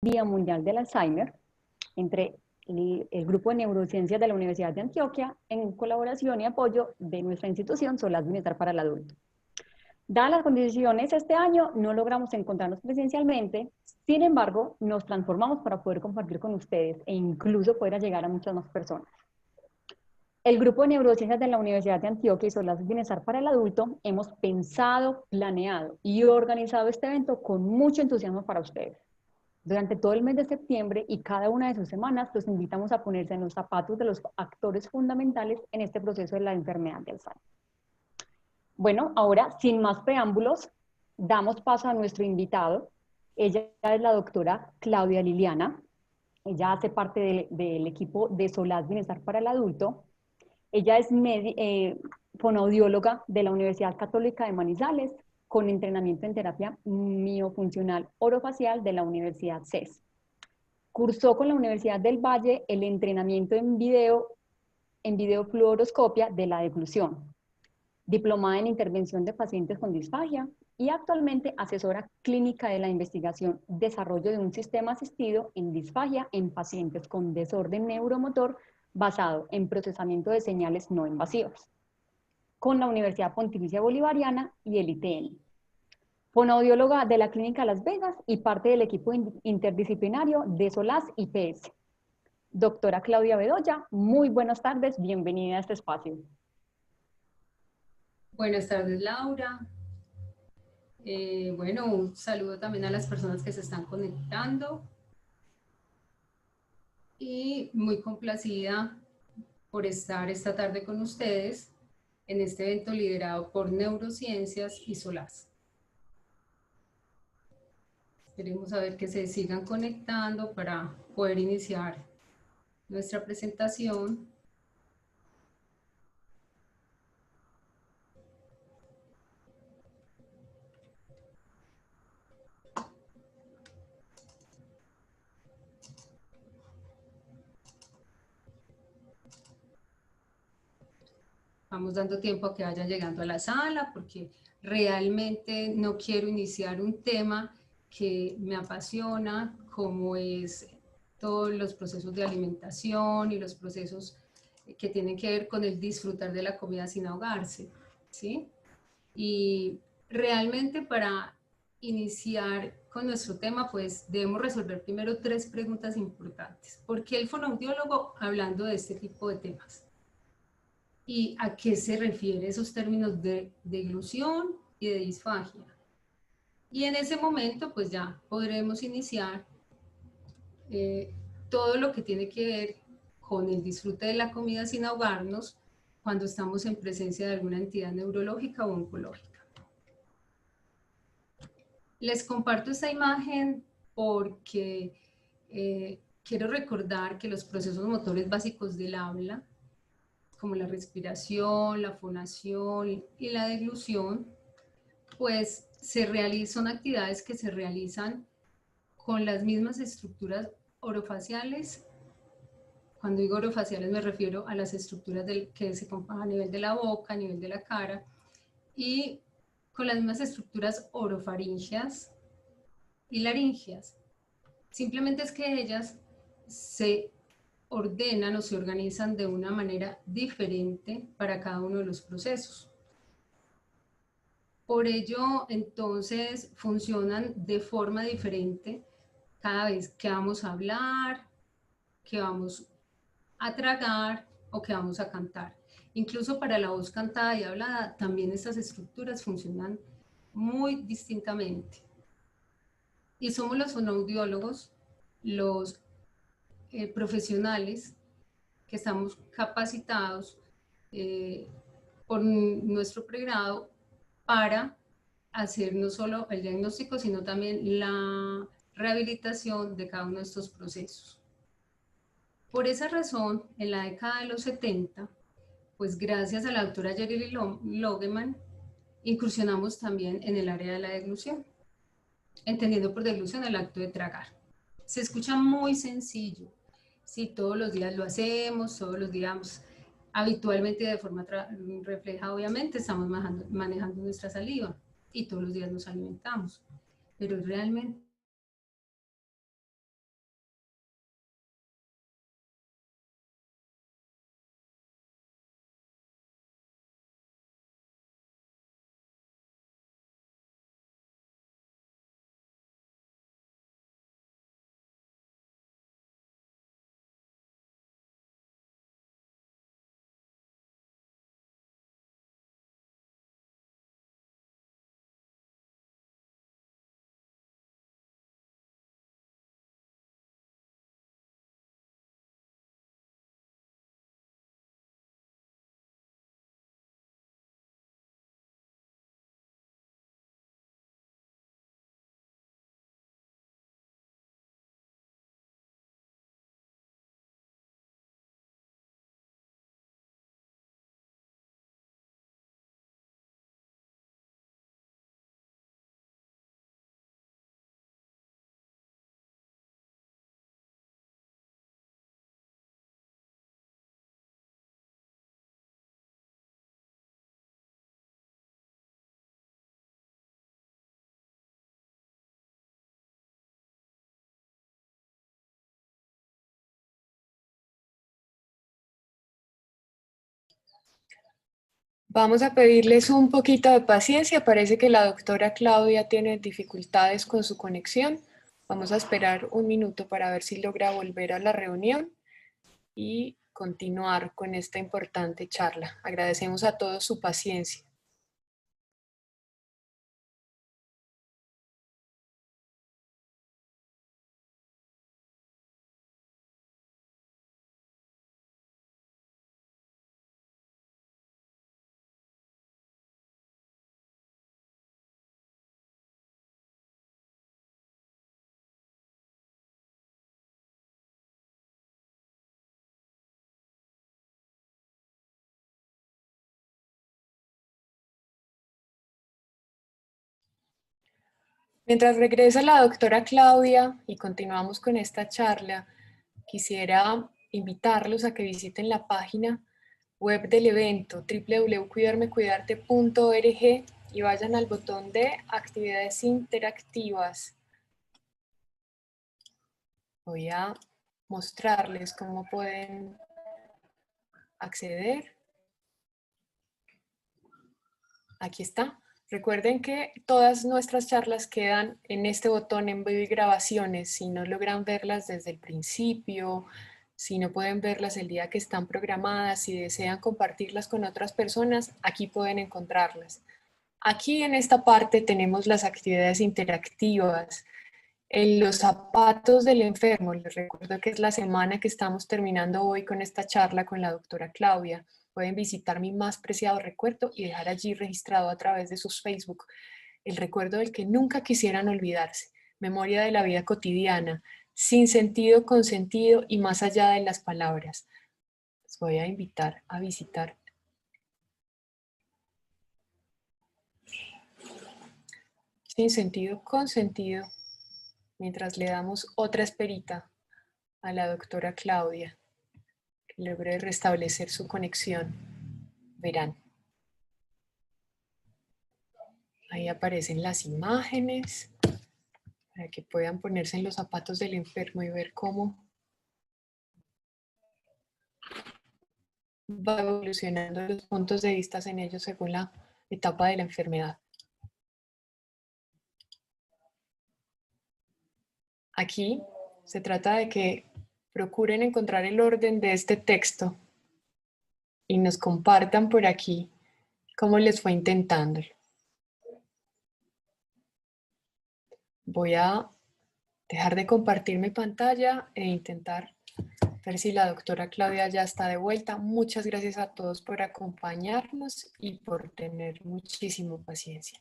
Día Mundial del Alzheimer entre el Grupo de Neurociencias de la Universidad de Antioquia en colaboración y apoyo de nuestra institución Solaz Bienestar para el Adulto. Dadas las condiciones, este año no logramos encontrarnos presencialmente, sin embargo, nos transformamos para poder compartir con ustedes e incluso poder llegar a muchas más personas. El Grupo de Neurociencias de la Universidad de Antioquia y Solaz Bienestar para el Adulto hemos pensado, planeado y organizado este evento con mucho entusiasmo para ustedes. Durante todo el mes de septiembre y cada una de sus semanas, los invitamos a ponerse en los zapatos de los actores fundamentales en este proceso de la enfermedad de Alzheimer. Bueno, ahora, sin más preámbulos, damos paso a nuestro invitado. Ella es la doctora Claudia Liliana. Ella hace parte del equipo de Solaz Bienestar para el Adulto. Ella es fonoaudióloga de la Universidad Católica de Manizales, con entrenamiento en terapia miofuncional orofacial de la Universidad CES. Cursó con la Universidad del Valle el entrenamiento en videofluoroscopia de la deglución, diplomada en intervención de pacientes con disfagia y actualmente asesora clínica de la investigación desarrollo de un sistema asistido en disfagia en pacientes con desorden neuromotor basado en procesamiento de señales no invasivas, con la Universidad Pontificia Bolivariana y el ITN. Fonoaudióloga de la Clínica Las Vegas y parte del equipo interdisciplinario de SOLAS IPS. Doctora Claudia Bedoya, muy buenas tardes, bienvenida a este espacio. Buenas tardes, Laura. Bueno, un saludo también a las personas que se están conectando y muy complacida por estar esta tarde con ustedes en este evento liderado por Neurociencias y SOLAS. Esperemos a ver que se sigan conectando para poder iniciar nuestra presentación. Vamos dando tiempo a que vayan llegando a la sala porque realmente no quiero iniciar un tema que me apasiona, como es todos los procesos de alimentación y los procesos que tienen que ver con el disfrutar de la comida sin ahogarse, ¿sí? Y realmente para iniciar con nuestro tema, pues debemos resolver primero 3 preguntas importantes. ¿Por qué el fonoaudiólogo hablando de este tipo de temas? ¿Y a qué se refiere esos términos de deglución y de disfagia? Y en ese momento, pues ya podremos iniciar todo lo que tiene que ver con el disfrute de la comida sin ahogarnos cuando estamos en presencia de alguna entidad neurológica o oncológica. Les comparto esta imagen porque quiero recordar que los procesos motores básicos del habla, como la respiración, la fonación y la deglución, pues son actividades que se realizan con las mismas estructuras orofaciales. Cuando digo orofaciales me refiero a las estructuras que se componen a nivel de la boca, a nivel de la cara, y con las mismas estructuras orofaringeas y laringeas. Simplemente es que ellas se ordenan o se organizan de una manera diferente para cada uno de los procesos. Por ello, entonces, funcionan de forma diferente cada vez que vamos a hablar, que vamos a tragar o que vamos a cantar. Incluso para la voz cantada y hablada, también estas estructuras funcionan muy distintamente. Y somos los fonoaudiólogos, los profesionales que estamos capacitados por nuestro pregrado para hacer no solo el diagnóstico, sino también la rehabilitación de cada uno de estos procesos. Por esa razón, en la década de los 70, pues gracias a la doctora Jerry Logeman, incursionamos también en el área de la deglución, entendiendo por deglución el acto de tragar. Se escucha muy sencillo, si todos los días lo hacemos, todos los días habitualmente de forma refleja, obviamente, estamos manejando nuestra saliva y todos los días nos alimentamos, pero realmente Vamos a pedirles un poquito de paciencia. Parece que la doctora Claudia tiene dificultades con su conexión. Vamos a esperar un minuto para ver si logra volver a la reunión y continuar con esta importante charla. Agradecemos a todos su paciencia. Mientras regresa la doctora Claudia y continuamos con esta charla, quisiera invitarlos a que visiten la página web del evento www.cuidarmecuidarte.org y vayan al botón de actividades interactivas. Voy a mostrarles cómo pueden acceder. Aquí está. Recuerden que todas nuestras charlas quedan en este botón en vivo y grabaciones. Si no logran verlas desde el principio, si no pueden verlas el día que están programadas, si desean compartirlas con otras personas, aquí pueden encontrarlas. Aquí en esta parte tenemos las actividades interactivas. En los zapatos del enfermo, les recuerdo que es la semana que estamos terminando hoy con esta charla con la doctora Claudia. Pueden visitar mi más preciado recuerdo y dejar allí registrado a través de sus Facebook el recuerdo del que nunca quisieran olvidarse, memoria de la vida cotidiana, sin sentido, con sentido y más allá de las palabras. Les voy a invitar a visitar. Sin sentido, con sentido, mientras le damos otra esperita a la doctora Claudia, que logre restablecer su conexión. Verán. Ahí aparecen las imágenes para que puedan ponerse en los zapatos del enfermo y ver cómo va evolucionando los puntos de vista en ellos según la etapa de la enfermedad. Aquí se trata de que procuren encontrar el orden de este texto y nos compartan por aquí cómo les fue intentándolo. Voy a dejar de compartir mi pantalla e intentar ver si la doctora Claudia ya está de vuelta. Muchas gracias a todos por acompañarnos y por tener muchísima paciencia.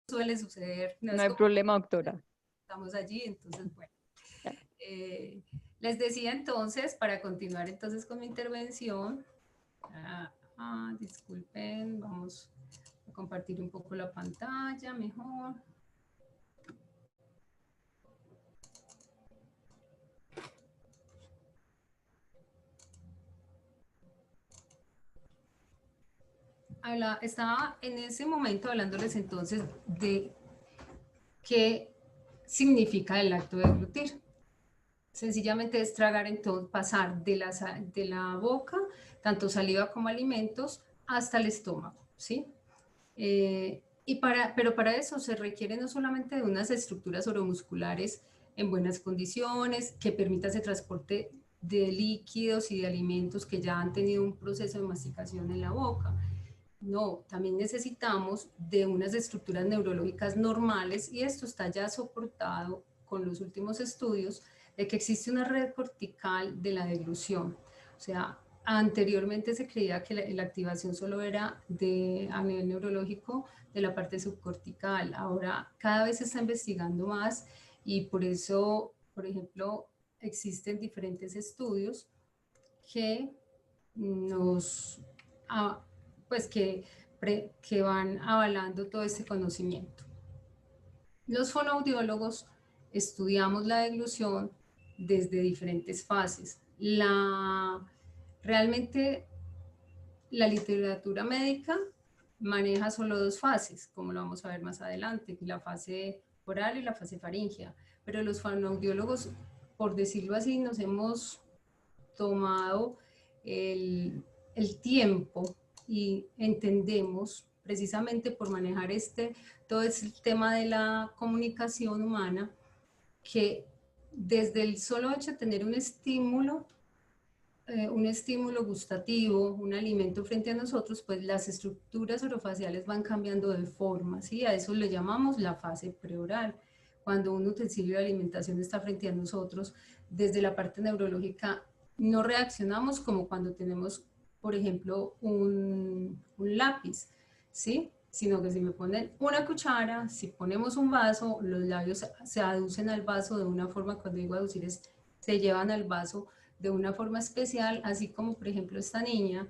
Suele suceder. No hay problema, doctora. Estamos allí, entonces, bueno. Les decía entonces, para continuar entonces con mi intervención, disculpen, vamos a compartir un poco la pantalla mejor. Estaba en ese momento hablándoles entonces de qué significa el acto de deglutir. Sencillamente es tragar, entonces pasar de la boca, tanto saliva como alimentos, hasta el estómago, ¿sí? Pero para eso se requiere no solamente de unas estructuras oromusculares en buenas condiciones, que permita ese transporte de líquidos y de alimentos que ya han tenido un proceso de masticación en la boca. No, también necesitamos de unas estructuras neurológicas normales y esto está ya soportado con los últimos estudios de que existe una red cortical de la deglución. O sea, anteriormente se creía que la activación solo era a nivel neurológico de la parte subcortical. Ahora cada vez se está investigando más y por eso, por ejemplo, existen diferentes estudios que pues que van avalando todo este conocimiento. Los fonoaudiólogos estudiamos la deglución desde diferentes fases. Realmente la literatura médica maneja solo dos fases, como lo vamos a ver más adelante, la fase oral y la fase faríngea, pero los fonoaudiólogos, por decirlo así, nos hemos tomado el tiempo y entendemos, precisamente por manejar todo este tema de la comunicación humana, que desde el solo hecho de tener un estímulo gustativo, un alimento frente a nosotros, pues las estructuras orofaciales van cambiando de forma, ¿sí? A eso le llamamos la fase preoral. Cuando un utensilio de alimentación está frente a nosotros, desde la parte neurológica no reaccionamos como cuando tenemos, por ejemplo, un lápiz, ¿sí? Sino que si me ponen una cuchara, si ponemos un vaso, los labios se aducen al vaso de una forma, cuando digo aducir es, se llevan al vaso de una forma especial, así como por ejemplo esta niña,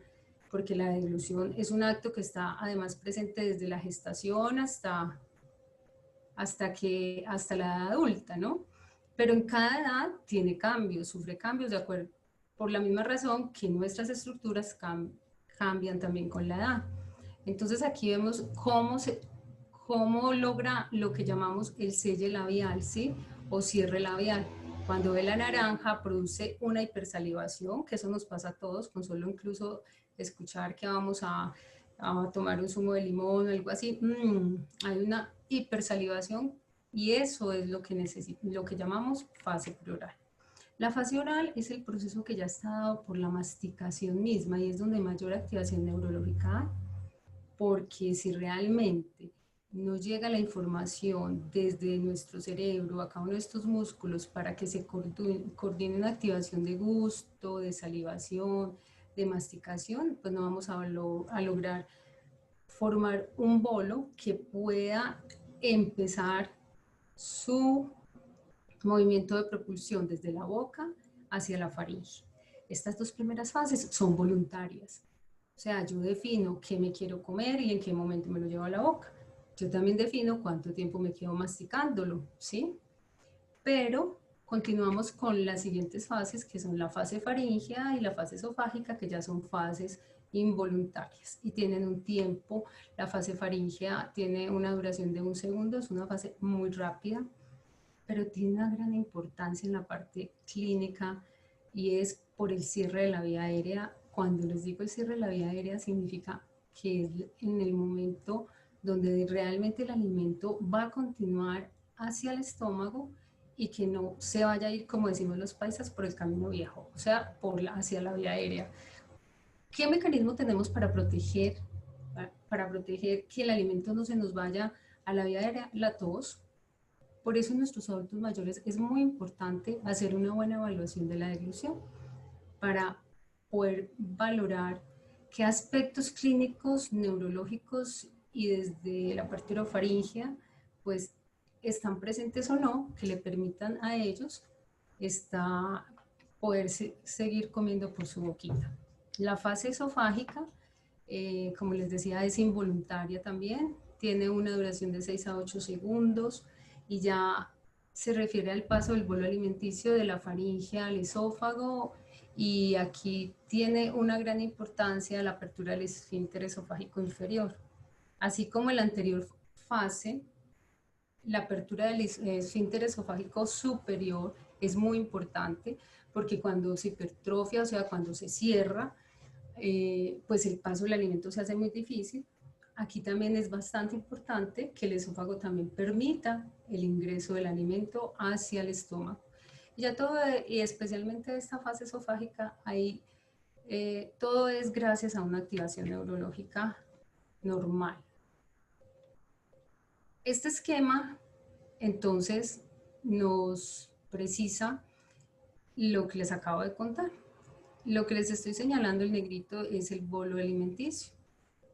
porque la deglución es un acto que está además presente desde la gestación hasta la edad adulta, ¿no? Pero en cada edad tiene cambios, sufre cambios de acuerdo, por la misma razón que nuestras estructuras cambian también con la edad. Entonces aquí vemos cómo logra lo que llamamos el selle labial, ¿sí? O cierre labial. Cuando ve la naranja produce una hipersalivación, que eso nos pasa a todos, con solo incluso escuchar que vamos a tomar un zumo de limón o algo así, hay una hipersalivación y eso es lo que llamamos fase preoral. La fase oral es el proceso que ya está dado por la masticación misma y es donde mayor activación neurológica hay, porque si realmente no llega la información desde nuestro cerebro a cada uno de estos músculos para que se coordine una activación de gusto, de salivación, de masticación, pues no vamos a lograr formar un bolo que pueda empezar su movimiento de propulsión desde la boca hacia la faringe. Estas dos primeras fases son voluntarias. O sea, yo defino qué me quiero comer y en qué momento me lo llevo a la boca. Yo también defino cuánto tiempo me quedo masticándolo, ¿sí? Pero continuamos con las siguientes fases, que son la fase faríngea y la fase esofágica, que ya son fases involuntarias y tienen un tiempo. La fase faríngea tiene una duración de 1 segundo, es una fase muy rápida, pero tiene una gran importancia en la parte clínica y es por el cierre de la vía aérea. Cuando les digo el cierre de la vía aérea significa que es en el momento donde realmente el alimento va a continuar hacia el estómago y que no se vaya a ir, como decimos los paisas, por el camino viejo, o sea, hacia la vía aérea. ¿Qué mecanismo tenemos para proteger que el alimento no se nos vaya a la vía aérea? La tos. Por eso en nuestros adultos mayores es muy importante hacer una buena evaluación de la deglución para poder valorar qué aspectos clínicos, neurológicos y desde la parte orofaringea pues están presentes o no, que le permitan a ellos poder seguir comiendo por su boquita. La fase esofágica, como les decía, es involuntaria también, tiene una duración de 6 a 8 segundos y ya se refiere al paso del bolo alimenticio de la faringe al esófago, y aquí tiene una gran importancia la apertura del esfínter esofágico inferior. Así como en la anterior fase, la apertura del esfínter esofágico superior es muy importante porque cuando se hipertrofia, o sea, cuando se cierra, pues el paso del alimento se hace muy difícil. Aquí también es bastante importante que el esófago también permita el ingreso del alimento hacia el estómago. Y especialmente esta fase esofágica, ahí todo es gracias a una activación neurológica normal. Este esquema, entonces, nos precisa lo que les acabo de contar. Lo que les estoy señalando, el negrito, es el bolo alimenticio,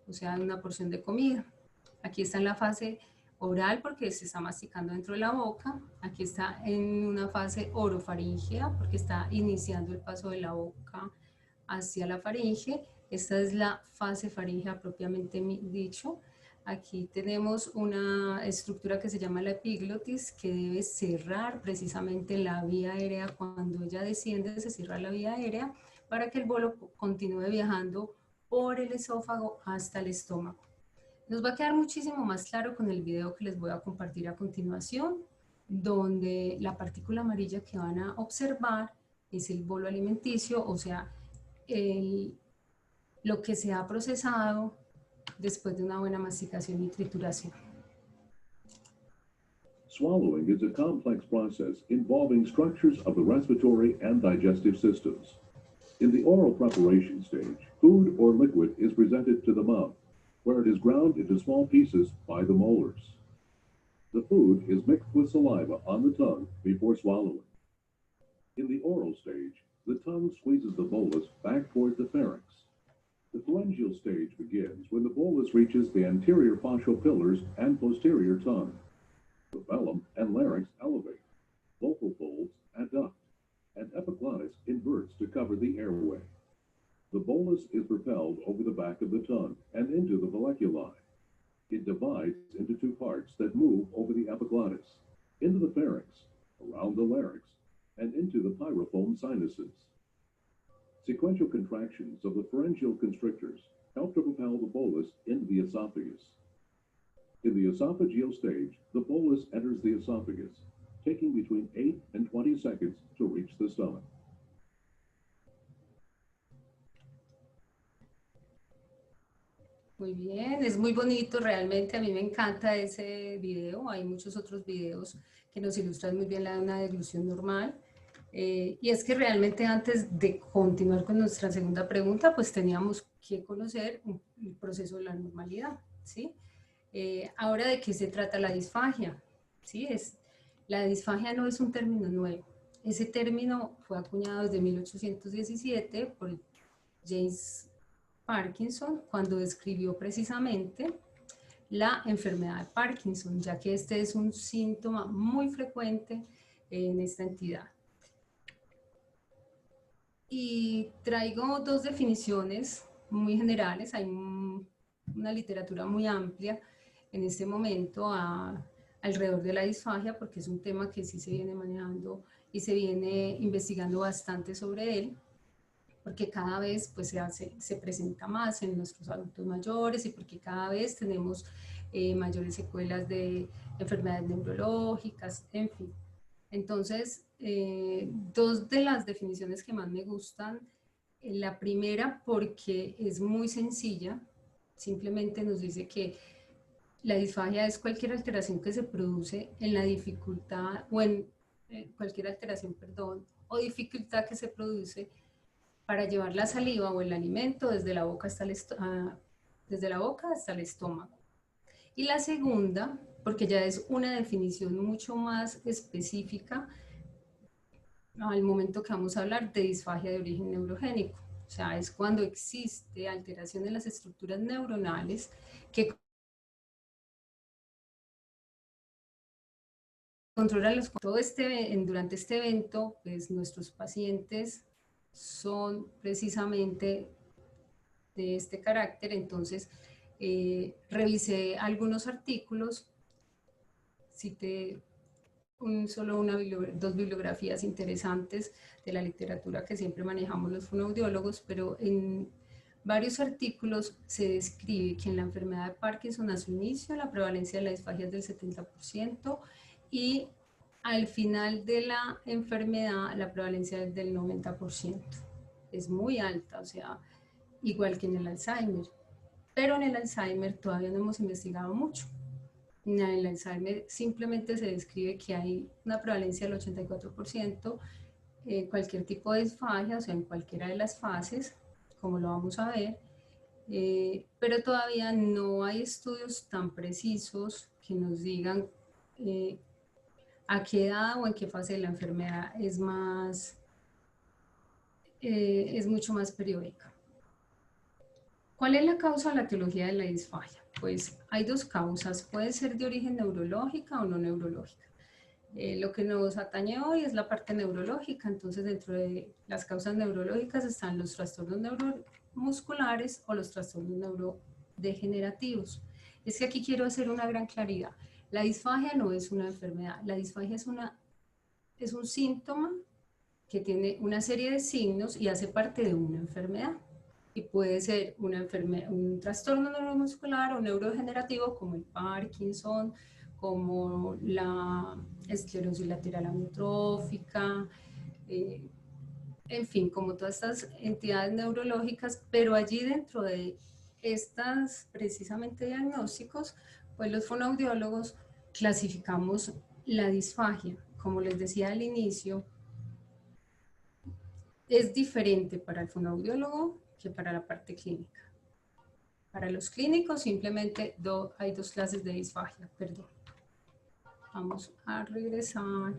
o sea, una porción de comida. Aquí está en la fase oral porque se está masticando dentro de la boca. Aquí está en una fase orofaringea porque está iniciando el paso de la boca hacia la faringe. Esta es la fase faríngea propiamente dicho. Aquí tenemos una estructura que se llama la epiglotis, que debe cerrar precisamente la vía aérea. Cuando ella desciende, se cierra la vía aérea para que el bolo continúe viajando por el esófago hasta el estómago. Nos va a quedar muchísimo más claro con el video que les voy a compartir a continuación, donde la partícula amarilla que van a observar es el bolo alimenticio, o sea, lo que se ha procesado después de una buena masticación y trituración. Swallowing is a complex process involving structures of the respiratory and digestive systems. In the oral preparation stage, food or liquid is presented to the mouth, where it is ground into small pieces by the molars. The food is mixed with saliva on the tongue before swallowing. In the oral stage, the tongue squeezes the bolus back toward the pharynx. The pharyngeal stage begins when the bolus reaches the anterior facial pillars and posterior tongue. The velum and larynx elevate, vocal folds adduct, and epiglottis inverts to cover the airway. The bolus is propelled over the back of the tongue and into the valleculi. It divides into two parts that move over the epiglottis, into the pharynx, around the larynx, and into the pyriform sinuses. Sequential contractions of the pharyngeal constrictors help to propel the bolus into the esophagus. In the esophageal stage, the bolus enters the esophagus, taking between 8 and 20 seconds to reach the stomach. Muy bien, es muy bonito, realmente a mí me encanta ese video. Hay muchos otros videos que nos ilustran muy bien una deglución normal. Y es que realmente antes de continuar con nuestra segunda pregunta, pues teníamos que conocer el proceso de la normalidad, ¿sí? Ahora, ¿de qué se trata la disfagia? ¿Sí? La disfagia no es un término nuevo. Ese término fue acuñado desde 1817 por James Parkinson, cuando describió precisamente la enfermedad de Parkinson, ya que este es un síntoma muy frecuente en esta entidad. Y traigo dos definiciones muy generales. Hay una literatura muy amplia en este momento alrededor de la disfagia, porque es un tema que sí se viene manejando y se viene investigando bastante sobre él, porque cada vez pues, se presenta más en nuestros adultos mayores y porque cada vez tenemos mayores secuelas de enfermedades neurológicas, en fin. Entonces, dos de las definiciones que más me gustan, la primera porque es muy sencilla, simplemente nos dice que la disfagia es cualquier alteración que se produce en la dificultad, o en cualquier alteración, perdón, o dificultad que se produce para llevar la saliva o el alimento desde la boca hasta el estómago. Y la segunda, porque ya es una definición mucho más específica al momento que vamos a hablar de disfagia de origen neurogénico. O sea, es cuando existe alteración en las estructuras neuronales que controlan durante este evento, pues nuestros pacientes son precisamente de este carácter. Entonces, revisé algunos artículos, cité dos bibliografías interesantes de la literatura que siempre manejamos los fonoaudiólogos, pero en varios artículos se describe que en la enfermedad de Parkinson a su inicio la prevalencia de la disfagia es del 70% y al final de la enfermedad la prevalencia es del 90%. Es muy alta, o sea, igual que en el Alzheimer. Pero en el Alzheimer todavía no hemos investigado mucho. En el Alzheimer simplemente se describe que hay una prevalencia del 84%, cualquier tipo de disfagia, o sea, en cualquiera de las fases, como lo vamos a ver, pero todavía no hay estudios tan precisos que nos digan a qué edad o en qué fase de la enfermedad es mucho más periódica. ¿Cuál es la causa o la etiología de la disfagia? Pues hay dos causas, puede ser de origen neurológica o no neurológica. Lo que nos atañe hoy es la parte neurológica, entonces dentro de las causas neurológicas están los trastornos neuromusculares o los trastornos neurodegenerativos. Es que aquí quiero hacer una gran claridad. La disfagia no es una enfermedad, la disfagia es un síntoma que tiene una serie de signos y hace parte de una enfermedad. Y puede ser una enfermedad, un trastorno neuromuscular o neurodegenerativo como el Parkinson, como la esclerosis lateral amiotrófica, en fin, como todas estas entidades neurológicas, pero allí dentro de estas precisamente diagnósticos, pues los fonoaudiólogos clasificamos la disfagia. Como les decía al inicio, es diferente para el fonoaudiólogo que para la parte clínica. Para los clínicos simplemente hay dos clases de disfagia, perdón. Vamos a regresar.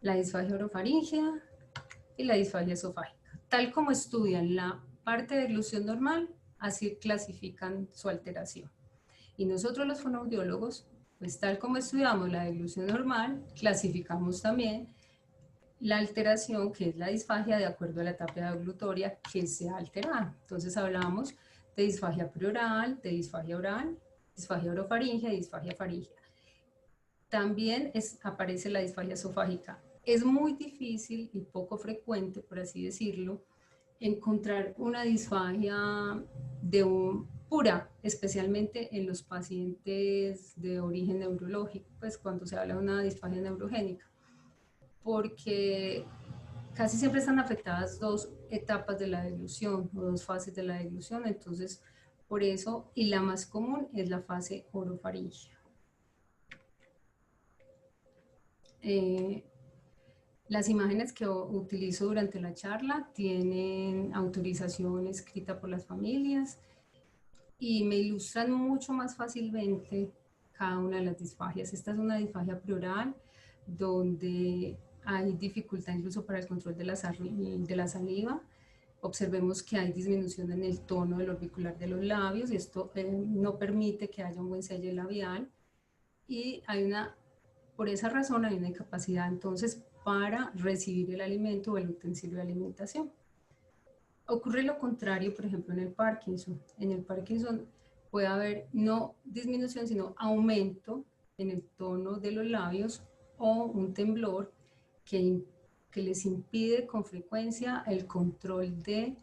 La disfagia orofaríngea y la disfagia esofágica. Tal como estudian la parte de deglución normal, así clasifican su alteración. Y nosotros los fonoaudiólogos, pues tal como estudiamos la deglución normal, clasificamos también la alteración, que es la disfagia, de acuerdo a la etapa deglutoria que se ha alterado. Entonces hablamos de disfagia preoral, de disfagia oral, disfagia orofaríngea y disfagia faríngea. También aparece la disfagia esofágica. Es muy difícil y poco frecuente, por así decirlo, encontrar una disfagia pura, especialmente en los pacientes de origen neurológico, pues cuando se habla de una disfagia neurogénica, porque casi siempre están afectadas dos etapas de la deglución o dos fases de la deglución, entonces por eso, y la más común es la fase orofaríngea. Las imágenes que utilizo durante la charla tienen autorización escrita por las familias y me ilustran mucho más fácilmente cada una de las disfagias. Esta es una disfagia pleural donde hay dificultad incluso para el control de la saliva. Observemos que hay disminución en el tono del orbicular de los labios y esto no permite que haya un buen sello labial y por esa razón hay una incapacidad entonces para recibir el alimento o el utensilio de alimentación. Ocurre lo contrario, por ejemplo, en el Parkinson. En el Parkinson puede haber no disminución, sino aumento en el tono de los labios o un temblor que les impide con frecuencia el control de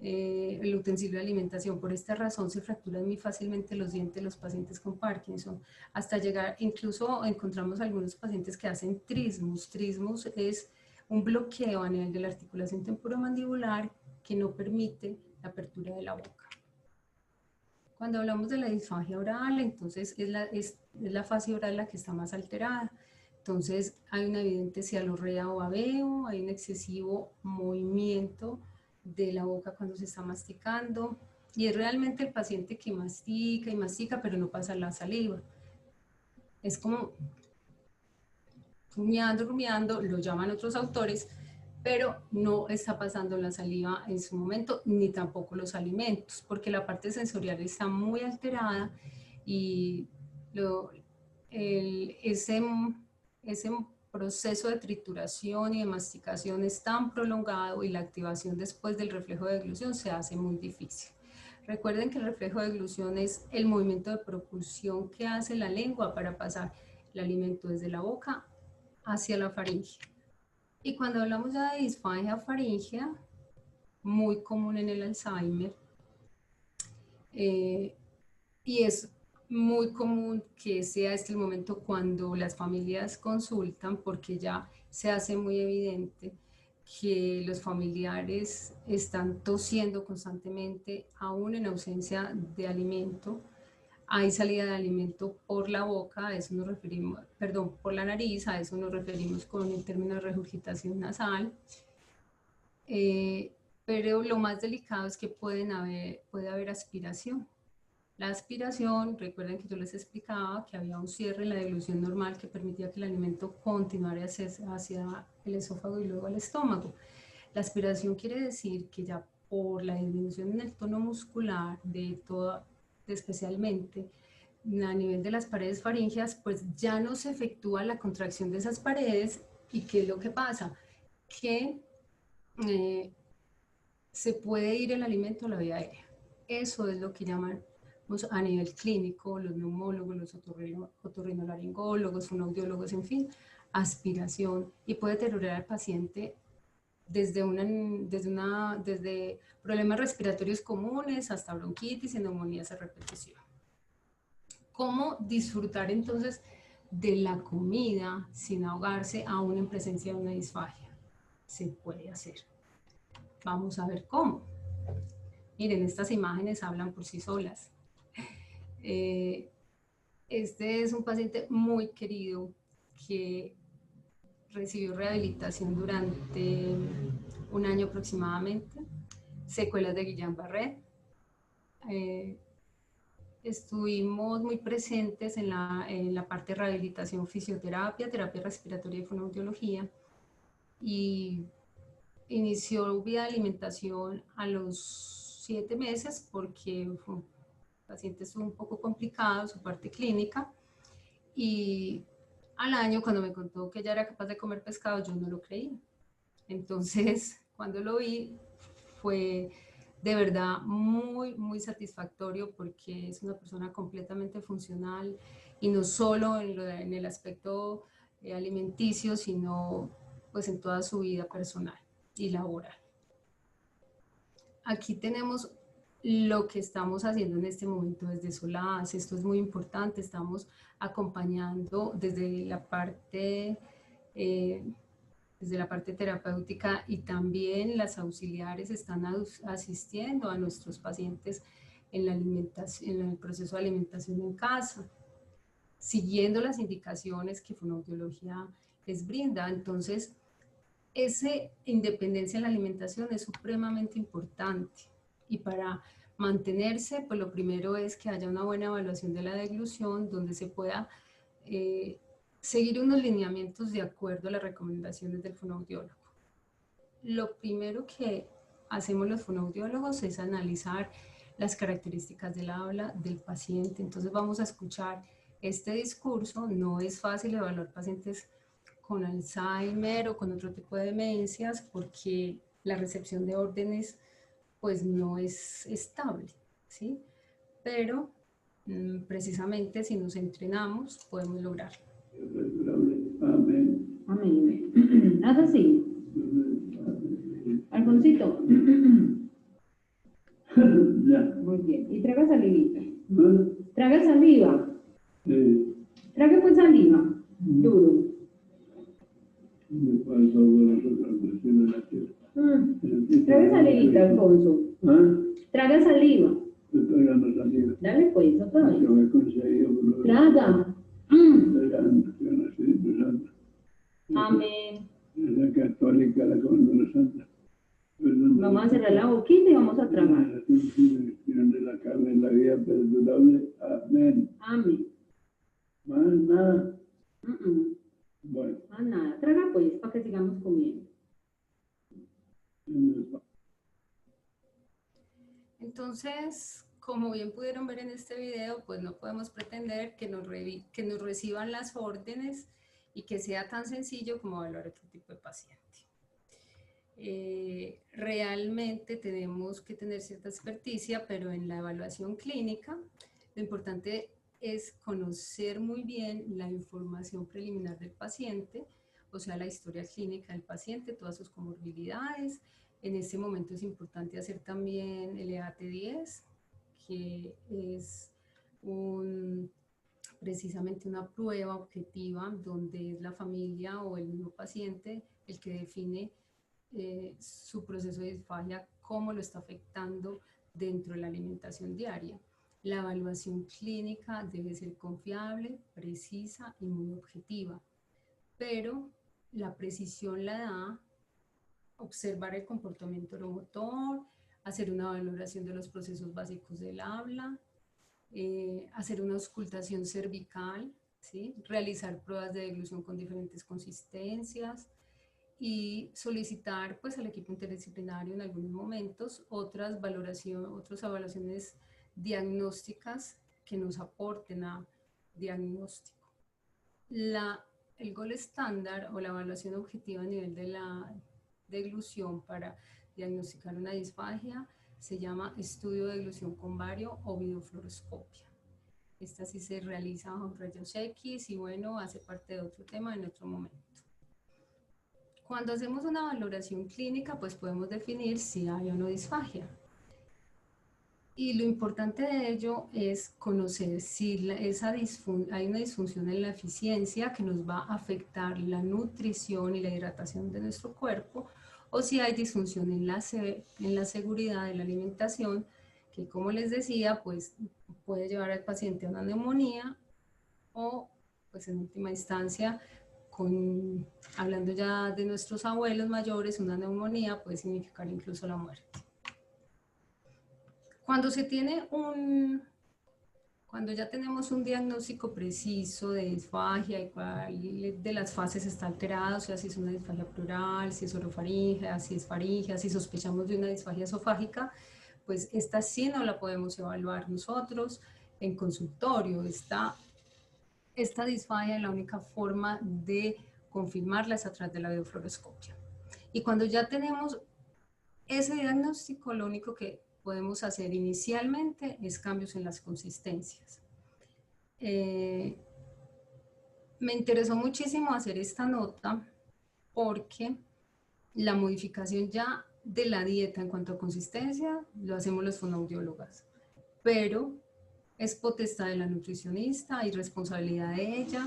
el utensilio de alimentación. Por esta razón se fracturan muy fácilmente los dientes de los pacientes con Parkinson, hasta llegar, incluso encontramos algunos pacientes que hacen trismus. Trismus es un bloqueo a nivel de la articulación temporomandibular que no permite la apertura de la boca. Cuando hablamos de la disfagia oral, entonces es la fase oral la que está más alterada. Entonces hay una evidente cialorrea o babeo, hay un excesivo movimiento de la boca cuando se está masticando y es realmente el paciente que mastica y mastica pero no pasa la saliva. Es como rumiando, lo llaman otros autores, pero no está pasando la saliva en su momento, ni tampoco los alimentos, porque la parte sensorial está muy alterada y ese proceso de trituración y de masticación es tan prolongado y la activación después del reflejo de deglución se hace muy difícil. Recuerden que el reflejo de deglución es el movimiento de propulsión que hace la lengua para pasar el alimento desde la boca hacia la faringe. Y cuando hablamos ya de disfagia faríngea, muy común en el Alzheimer, y es muy común que sea este el momento cuando las familias consultan, porque ya se hace muy evidente que los familiares están tosiendo constantemente, aún en ausencia de alimento. Hay salida de alimento por la boca, a eso nos referimos, perdón, por la nariz, a eso nos referimos con el término de regurgitación nasal. Pero lo más delicado es que puede haber aspiración. La aspiración, recuerden que yo les explicaba que había un cierre en la deglución normal que permitía que el alimento continuara hacia el esófago y luego al estómago. La aspiración quiere decir que ya por la disminución en el tono muscular especialmente a nivel de las paredes faríngeas, pues ya no se efectúa la contracción de esas paredes. ¿Y qué es lo que pasa? Que se puede ir el alimento a la vía aérea. Eso es lo que llaman a nivel clínico los neumólogos, los otorrinolaringólogos, fonoaudiólogos, en fin, aspiración, y puede deteriorar al paciente desde problemas respiratorios comunes hasta bronquitis y neumonías a repetición. ¿Cómo disfrutar entonces de la comida sin ahogarse aún en presencia de una disfagia? Se puede hacer. Vamos a ver cómo. Miren, estas imágenes hablan por sí solas. Este es un paciente muy querido que recibió rehabilitación durante un año aproximadamente, secuelas de Guillain-Barré. Estuvimos muy presentes en la parte de rehabilitación, fisioterapia, terapia respiratoria y fonoaudiología, y inició vía de alimentación a los 7 meses porque el paciente estuvo un poco complicado, su parte clínica, y al año, cuando me contó que ya era capaz de comer pescado, yo no lo creía. Entonces, cuando lo vi, fue de verdad muy, muy satisfactorio porque es una persona completamente funcional, y no solo en el aspecto alimenticio, sino pues en toda su vida personal y laboral. Aquí tenemos lo que estamos haciendo en este momento desde SOLAS. Esto es muy importante. Estamos acompañando desde la parte terapéutica, y también las auxiliares están asistiendo a nuestros pacientes en la alimentación, en el proceso de alimentación en casa, siguiendo las indicaciones que fonoaudiología les brinda. Entonces, esa independencia en la alimentación es supremamente importante, y para mantenerse, pues lo primero es que haya una buena evaluación de la deglución, donde se pueda seguir unos lineamientos de acuerdo a las recomendaciones del fonoaudiólogo. Lo primero que hacemos los fonoaudiólogos es analizar las características del habla del paciente. Entonces vamos a escuchar este discurso. No es fácil evaluar pacientes con Alzheimer o con otro tipo de demencias porque la recepción de órdenes pues no es estable, ¿sí? Pero precisamente si nos entrenamos podemos lograrlo. Amén. Amén. Haz así. Alfonsito. Ya. Muy bien. Y traga salivita. Traga saliva. Sí. Traga pues saliva. Duro. Traga salivita, Alfonso. Traga saliva. Dale pues, otra vez. Traga. Amén. La católica, la Comuna Santa. Vamos a cerrar la boquita y vamos a tragar. La resurrección de la carne en la vida perdurable. Amén. Amén. Más nada. Bueno. Más nada. Traga pues para que sigamos comiendo. Entonces, como bien pudieron ver en este video, pues no podemos pretender que nos reciban las órdenes y que sea tan sencillo como evaluar otro tipo de paciente. Realmente tenemos que tener cierta experticia, pero en la evaluación clínica lo importante es conocer muy bien la información preliminar del paciente, o sea, la historia clínica del paciente, todas sus comorbilidades. En este momento es importante hacer también el EAT-10, que es precisamente una prueba objetiva donde es la familia o el mismo paciente el que define su proceso de disfagia, cómo lo está afectando dentro de la alimentación diaria. La evaluación clínica debe ser confiable, precisa y muy objetiva, pero la precisión la da observar el comportamiento oromotor, hacer una valoración de los procesos básicos del habla, hacer una auscultación cervical, ¿sí? Realizar pruebas de deglución con diferentes consistencias y solicitar pues al equipo interdisciplinario en algunos momentos otras evaluaciones diagnósticas que nos aporten a diagnóstico. El gol estándar o la evaluación objetiva a nivel de la deglución para diagnosticar una disfagia se llama estudio de deglución con bario o videofluoroscopia. Esta sí se realiza bajo rayos X y bueno, hace parte de otro tema en otro momento. Cuando hacemos una valoración clínica, pues podemos definir si hay o no disfagia. Y lo importante de ello es conocer si hay una disfunción en la eficiencia que nos va a afectar la nutrición y la hidratación de nuestro cuerpo, o si hay disfunción en la seguridad de la alimentación, que como les decía, pues puede llevar al paciente a una neumonía o, pues en última instancia, hablando ya de nuestros abuelos mayores, una neumonía puede significar incluso la muerte. Cuando ya tenemos un diagnóstico preciso de disfagia y cuál de las fases está alterada, o sea, si es una disfagia pleural, si es orofaringea, si es faringea, si sospechamos de una disfagia esofágica, pues esta sí no la podemos evaluar nosotros en consultorio. Esta disfagia, la única forma de confirmarla es a través de la videofluoroscopia. Y cuando ya tenemos ese diagnóstico, lo único que podemos hacer inicialmente es cambios en las consistencias. Me interesó muchísimo hacer esta nota porque la modificación ya de la dieta en cuanto a consistencia lo hacemos los fonoaudiólogas, pero es potestad de la nutricionista y responsabilidad de ellos,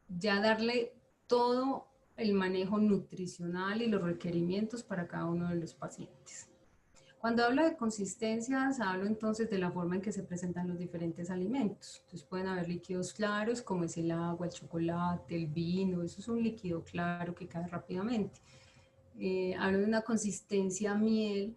ya darle todo el manejo nutricional y los requerimientos para cada uno de los pacientes. Cuando hablo de consistencias, hablo entonces de la forma en que se presentan los diferentes alimentos. Entonces pueden haber líquidos claros, como es el agua, el chocolate, el vino, eso es un líquido claro que cae rápidamente. Hablo de una consistencia miel,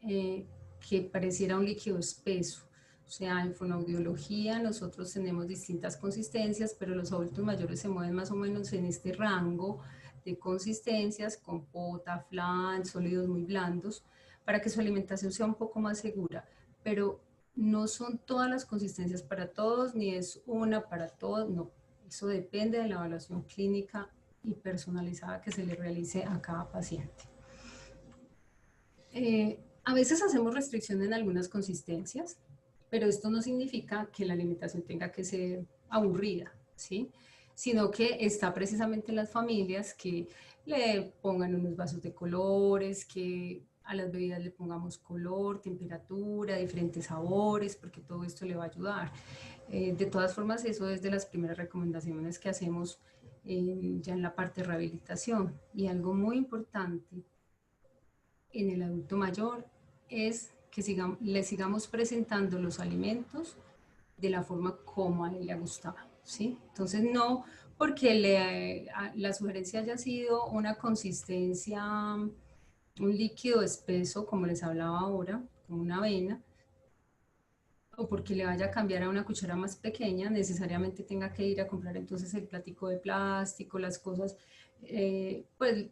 que pareciera un líquido espeso. O sea, en fonoaudiología nosotros tenemos distintas consistencias, pero los adultos mayores se mueven más o menos en este rango de consistencias, compota, flan, sólidos muy blandos, para que su alimentación sea un poco más segura. Pero no son todas las consistencias para todos, ni es una para todos, no. Eso depende de la evaluación clínica y personalizada que se le realice a cada paciente. A veces hacemos restricción en algunas consistencias, pero esto no significa que la alimentación tenga que ser aburrida, ¿sí? Sino que está precisamente en las familias que le pongan unos vasos de colores, que a las bebidas le pongamos color, temperatura, diferentes sabores, porque todo esto le va a ayudar. De todas formas, eso es de las primeras recomendaciones que hacemos ya en la parte de rehabilitación. Y algo muy importante en el adulto mayor es que le sigamos presentando los alimentos de la forma como a él le gustaba, ¿sí? Entonces no porque la sugerencia haya sido una consistencia, un líquido espeso, como les hablaba ahora, como una avena, o porque le vaya a cambiar a una cuchara más pequeña, necesariamente tenga que ir a comprar entonces el platico de plástico, las cosas, pues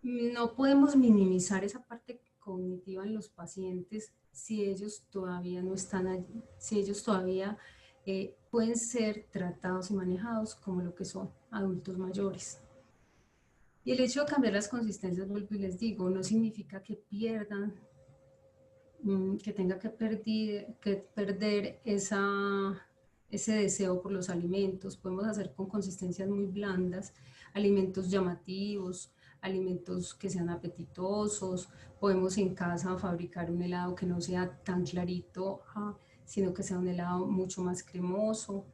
no podemos minimizar esa parte cognitiva en los pacientes si ellos todavía no están allí, si ellos todavía pueden ser tratados y manejados como lo que son adultos mayores. Y el hecho de cambiar las consistencias, vuelvo y les digo, no significa que pierdan, que tenga que perder ese deseo por los alimentos. Podemos hacer con consistencias muy blandas, alimentos llamativos, alimentos que sean apetitosos. Podemos en casa fabricar un helado que no sea tan clarito, sino que sea un helado mucho más cremoso.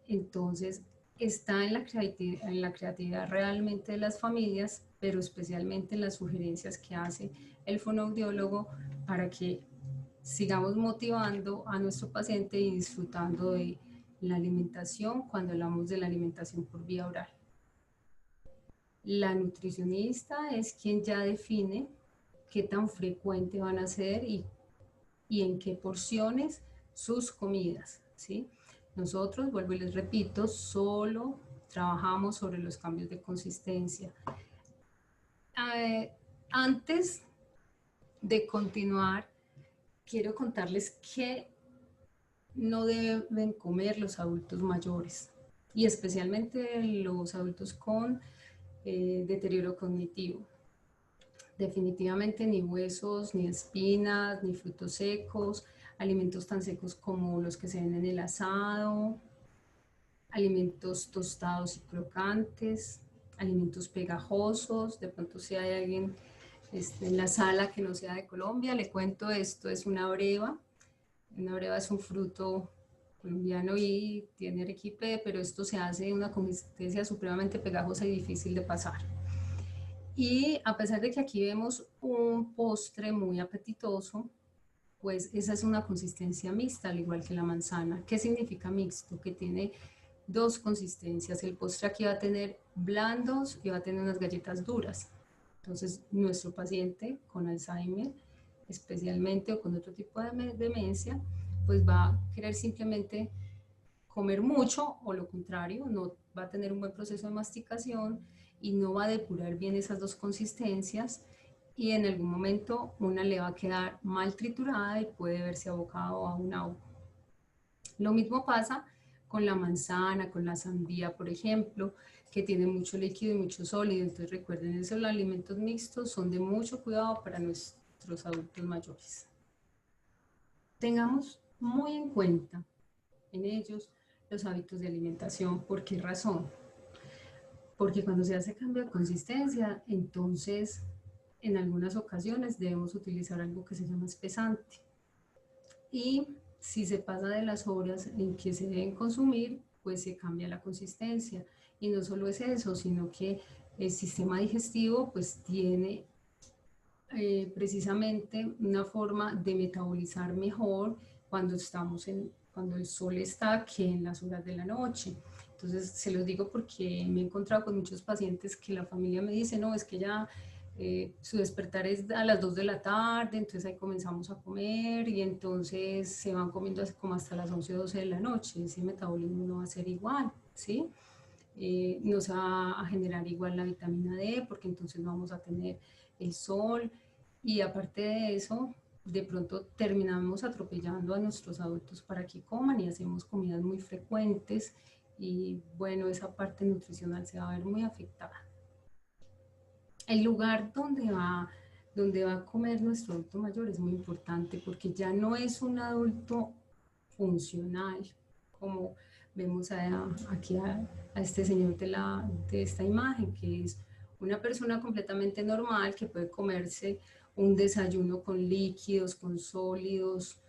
Entonces, está en la creatividad realmente de las familias, pero especialmente en las sugerencias que hace el fonoaudiólogo para que sigamos motivando a nuestro paciente y disfrutando de la alimentación cuando hablamos de la alimentación por vía oral. La nutricionista es quien ya define qué tan frecuente van a ser y en qué porciones sus comidas, ¿sí? Nosotros, vuelvo y les repito, solo trabajamos sobre los cambios de consistencia. Antes de continuar, quiero contarles qué no deben comer los adultos mayores y especialmente los adultos con deterioro cognitivo. Definitivamente ni huesos, ni espinas, ni frutos secos, alimentos tan secos como los que se ven en el asado, alimentos tostados y crocantes, alimentos pegajosos. De pronto si hay alguien en la sala que no sea de Colombia, le cuento, esto es una breva. Una breva es un fruto colombiano y tiene arequipe, pero esto se hace de una consistencia supremamente pegajosa y difícil de pasar. Y a pesar de que aquí vemos un postre muy apetitoso, pues esa es una consistencia mixta, al igual que la manzana. ¿Qué significa mixto? Que tiene dos consistencias. El postre aquí va a tener blandos y va a tener unas galletas duras. Entonces, nuestro paciente con Alzheimer, especialmente, o con otro tipo de demencia, pues va a querer simplemente comer mucho, o lo contrario, no va a tener un buen proceso de masticación y no va a depurar bien esas dos consistencias, y en algún momento una le va a quedar mal triturada y puede verse abocado a un ahogo. Lo mismo pasa con la manzana, con la sandía, por ejemplo, que tiene mucho líquido y mucho sólido. Entonces recuerden eso, los alimentos mixtos son de mucho cuidado para nuestros adultos mayores. Tengamos muy en cuenta en ellos los hábitos de alimentación. ¿Por qué razón? Porque cuando se hace cambio de consistencia, entonces en algunas ocasiones debemos utilizar algo que se llama espesante. Y si se pasa de las horas en que se deben consumir, pues se cambia la consistencia. Y no solo es eso, sino que el sistema digestivo pues tiene precisamente una forma de metabolizar mejor cuando el sol está, que en las horas de la noche. Entonces se los digo porque me he encontrado con muchos pacientes que la familia me dice, no, es que ya su despertar es a las 2 de la tarde, entonces ahí comenzamos a comer y entonces se van comiendo como hasta las 11 o 12 de la noche. Ese metabolismo no va a ser igual, ¿sí? No se va a generar igual la vitamina D, porque entonces no vamos a tener el sol, y aparte de eso, de pronto terminamos atropellando a nuestros adultos para que coman y hacemos comidas muy frecuentes, y bueno, esa parte nutricional se va a ver muy afectada. El lugar donde va a comer nuestro adulto mayor es muy importante, porque ya no es un adulto funcional, como vemos aquí a este señor de esta imagen, que es una persona completamente normal que puede comerse un desayuno con líquidos, con sólidos,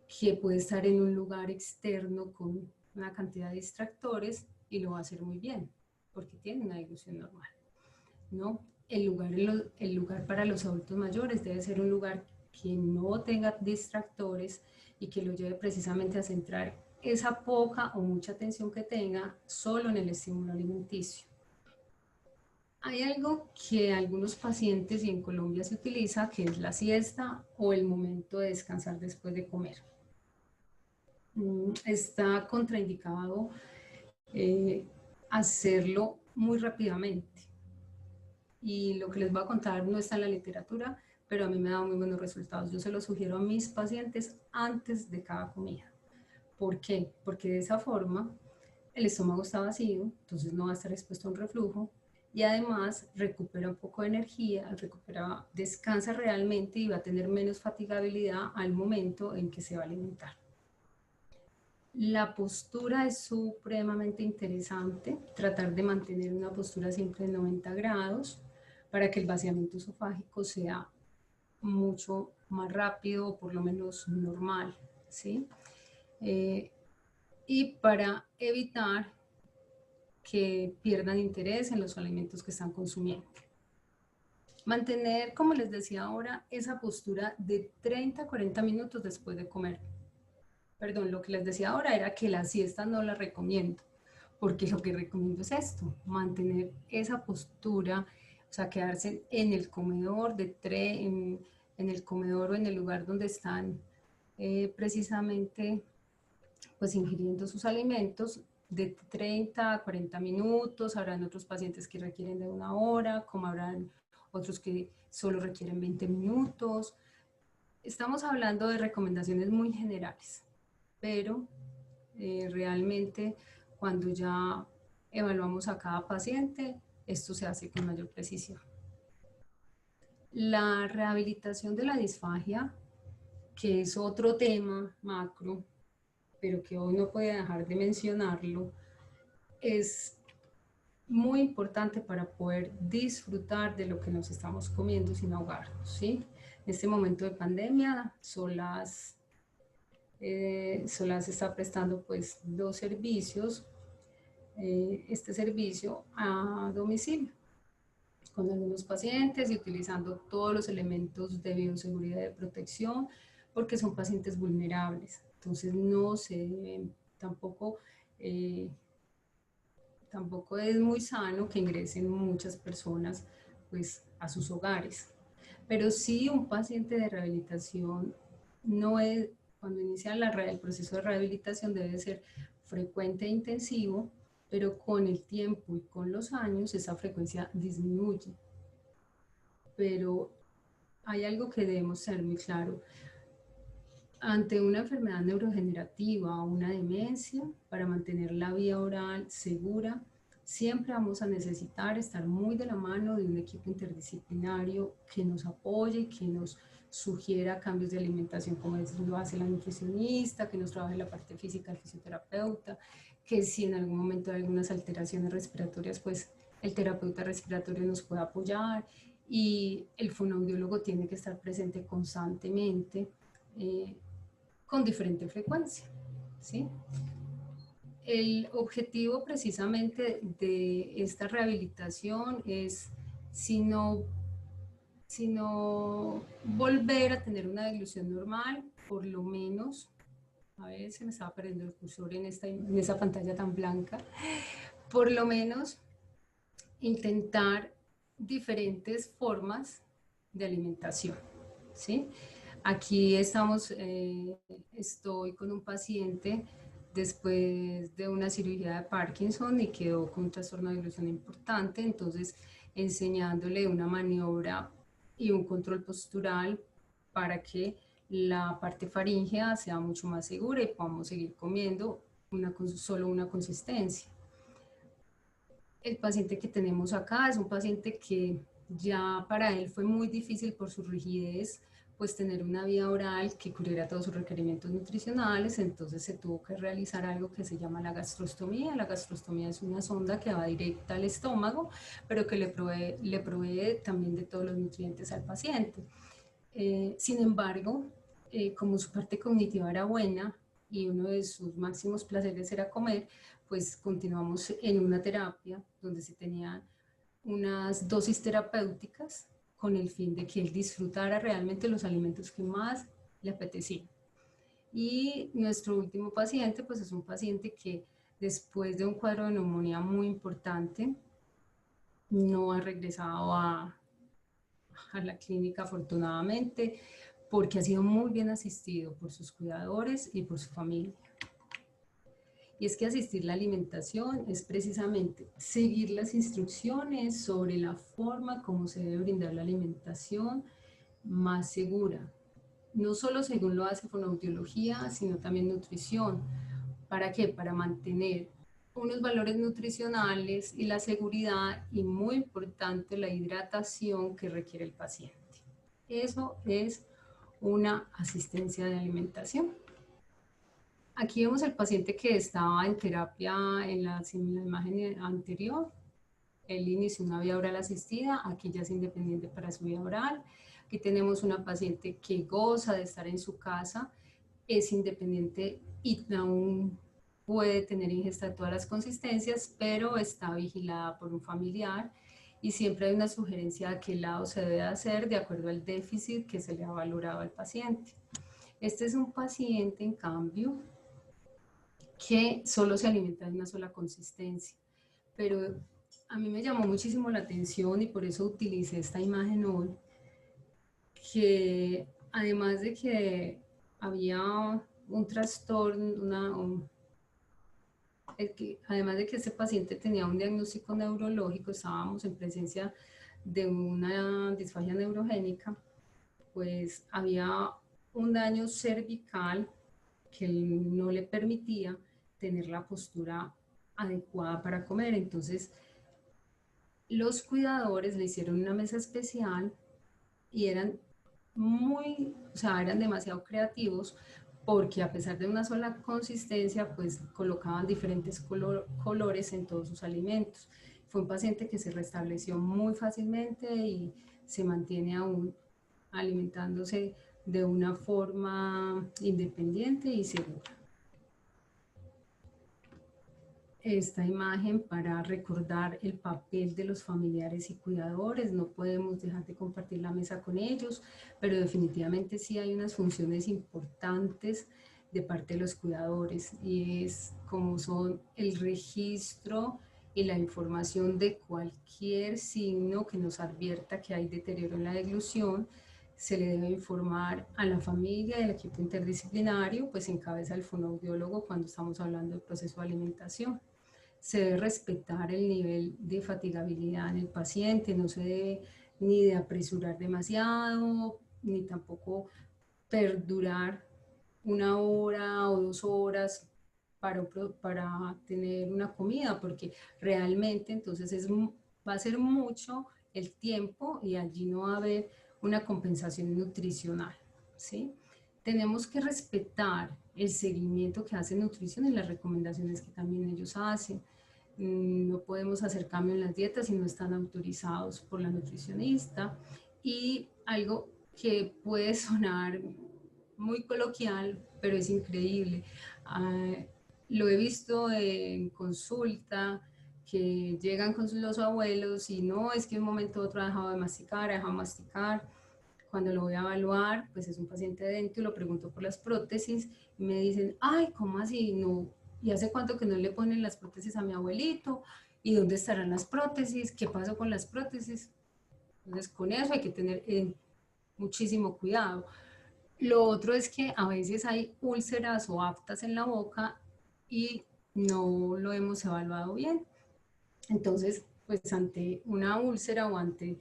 que puede estar en un lugar externo con una cantidad de distractores y lo va a hacer muy bien, porque tiene una dilución normal, ¿no? El lugar para los adultos mayores debe ser un lugar que no tenga distractores y que lo lleve precisamente a centrar esa poca o mucha atención que tenga solo en el estímulo alimenticio. Hay algo que algunos pacientes y en Colombia se utiliza, que es la siesta o el momento de descansar después de comer. Está contraindicado hacerlo muy rápidamente. Y lo que les voy a contar no está en la literatura, pero a mí me ha dado muy buenos resultados. Yo se los sugiero a mis pacientes antes de cada comida. ¿Por qué? Porque de esa forma el estómago está vacío, entonces no va a estar expuesto a un reflujo, y además recupera un poco de energía, descansa realmente y va a tener menos fatigabilidad al momento en que se va a alimentar. La postura es supremamente interesante, tratar de mantener una postura siempre de 90 grados para que el vaciamiento esofágico sea mucho más rápido, o por lo menos normal, ¿sí? Y para evitar que pierdan interés en los alimentos que están consumiendo. Mantener, como les decía ahora, esa postura de 30 a 40 minutos después de comer. Perdón, lo que les decía ahora era que la siesta no la recomiendo, porque lo que recomiendo es esto, mantener esa postura, o sea, quedarse en el comedor, en el comedor o en el lugar donde están precisamente pues ingiriendo sus alimentos, de 30 a 40 minutos. Habrán otros pacientes que requieren de 1 hora, como habrán otros que solo requieren 20 minutos. estamos hablando de recomendaciones muy generales, pero realmente cuando ya evaluamos a cada paciente, esto se hace con mayor precisión. La rehabilitación de la disfagia, que es otro tema macro, pero que hoy no puede dejar de mencionarlo, es muy importante para poder disfrutar de lo que nos estamos comiendo sin ahogarnos, ¿sí? En este momento de pandemia, Solaz está prestando pues 2 servicios, este servicio a domicilio, con algunos pacientes y utilizando todos los elementos de bioseguridad y de protección, porque son pacientes vulnerables. Entonces no se deben, tampoco es muy sano que ingresen muchas personas pues a sus hogares. Pero sí, un paciente de rehabilitación no es, cuando inicia el proceso de rehabilitación debe ser frecuente e intensivo, pero con el tiempo y con los años esa frecuencia disminuye. Pero hay algo que debemos ser muy claro. Ante una enfermedad neurodegenerativa o una demencia, para mantener la vía oral segura, siempre vamos a necesitar estar muy de la mano de un equipo interdisciplinario que nos apoye, que nos sugiera cambios de alimentación, como lo hace la nutricionista, que nos trabaje la parte física el fisioterapeuta, que si en algún momento hay algunas alteraciones respiratorias, pues el terapeuta respiratorio nos puede apoyar, y el fonoaudiólogo tiene que estar presente constantemente, con diferente frecuencia, ¿sí? El objetivo precisamente de esta rehabilitación es, si no volver a tener una deglución normal, por lo menos, a ver, se me estaba perdiendo el cursor en esa pantalla tan blanca, por lo menos intentar diferentes formas de alimentación, ¿sí? Aquí estoy con un paciente después de una cirugía de Parkinson y quedó con un trastorno de deglución importante, entonces enseñándole una maniobra y un control postural para que la parte faríngea sea mucho más segura y podamos seguir comiendo solo una consistencia. El paciente que tenemos acá es un paciente que ya para él fue muy difícil por su rigidez, pues tener una vía oral que cubriera todos sus requerimientos nutricionales, entonces se tuvo que realizar algo que se llama la gastrostomía. La gastrostomía es una sonda que va directa al estómago, pero que le provee también de todos los nutrientes al paciente. Sin embargo, como su parte cognitiva era buena y uno de sus máximos placeres era comer, pues continuamos en una terapia donde se tenían unas dosis terapéuticas con el fin de que él disfrutara realmente los alimentos que más le apetecían. Y nuestro último paciente, pues es un paciente que después de un cuadro de neumonía muy importante, no ha regresado a la clínica afortunadamente, porque ha sido muy bien asistido por sus cuidadores y por su familia. Y es que asistir la alimentación es precisamente seguir las instrucciones sobre la forma como se debe brindar la alimentación más segura. No solo según lo hace fonoaudiología, sino también nutrición. ¿Para qué? Para mantener unos valores nutricionales y la seguridad, y muy importante, la hidratación que requiere el paciente. Eso es una asistencia de alimentación. Aquí vemos al paciente que estaba en terapia en la imagen anterior. Él inició una vía oral asistida, aquí ya es independiente para su vía oral. Aquí tenemos una paciente que goza de estar en su casa, es independiente y aún puede tener ingesta de todas las consistencias, pero está vigilada por un familiar, y siempre hay una sugerencia de qué lado se debe hacer de acuerdo al déficit que se le ha valorado al paciente. Este es un paciente, en cambio, que solo se alimenta de una sola consistencia, pero a mí me llamó muchísimo la atención y por eso utilicé esta imagen hoy, que además de que había un trastorno, además de que este paciente tenía un diagnóstico neurológico, estábamos en presencia de una disfagia neurogénica, pues había un daño cervical que no le permitía tener la postura adecuada para comer. Entonces, los cuidadores le hicieron una mesa especial y eran eran demasiado creativos porque a pesar de una sola consistencia, pues colocaban diferentes colores en todos sus alimentos. Fue un paciente que se restableció muy fácilmente y se mantiene aún alimentándose de una forma independiente y segura. Esta imagen para recordar el papel de los familiares y cuidadores. No podemos dejar de compartir la mesa con ellos, pero definitivamente sí hay unas funciones importantes de parte de los cuidadores y es como son el registro y la información de cualquier signo que nos advierta que hay deterioro en la deglución. Se le debe informar a la familia y al equipo interdisciplinario, pues encabeza el fonoaudiólogo cuando estamos hablando del proceso de alimentación. Se debe respetar el nivel de fatigabilidad en el paciente, no se debe ni de apresurar demasiado, ni tampoco perdurar 1 hora o 2 horas para tener una comida, porque realmente entonces va a ser mucho el tiempo y allí no va a haber una compensación nutricional, ¿sí? Tenemos que respetar el seguimiento que hace nutrición y las recomendaciones que también ellos hacen. No podemos hacer cambio en las dietas si no están autorizados por la nutricionista. Y algo que puede sonar muy coloquial, pero es increíble. Lo he visto en consulta, que llegan con los abuelos y no, es que un momento u otro ha dejado de masticar, ha dejado de masticar. Cuando lo voy a evaluar, pues es un paciente de dentro y lo pregunto por las prótesis y me dicen, ay, ¿cómo así? No, ¿y hace cuánto que no le ponen las prótesis a mi abuelito? ¿Y dónde estarán las prótesis? ¿Qué pasó con las prótesis? Entonces, con eso hay que tener muchísimo cuidado. Lo otro es que a veces hay úlceras o aftas en la boca y no lo hemos evaluado bien. Entonces, pues ante una úlcera o ante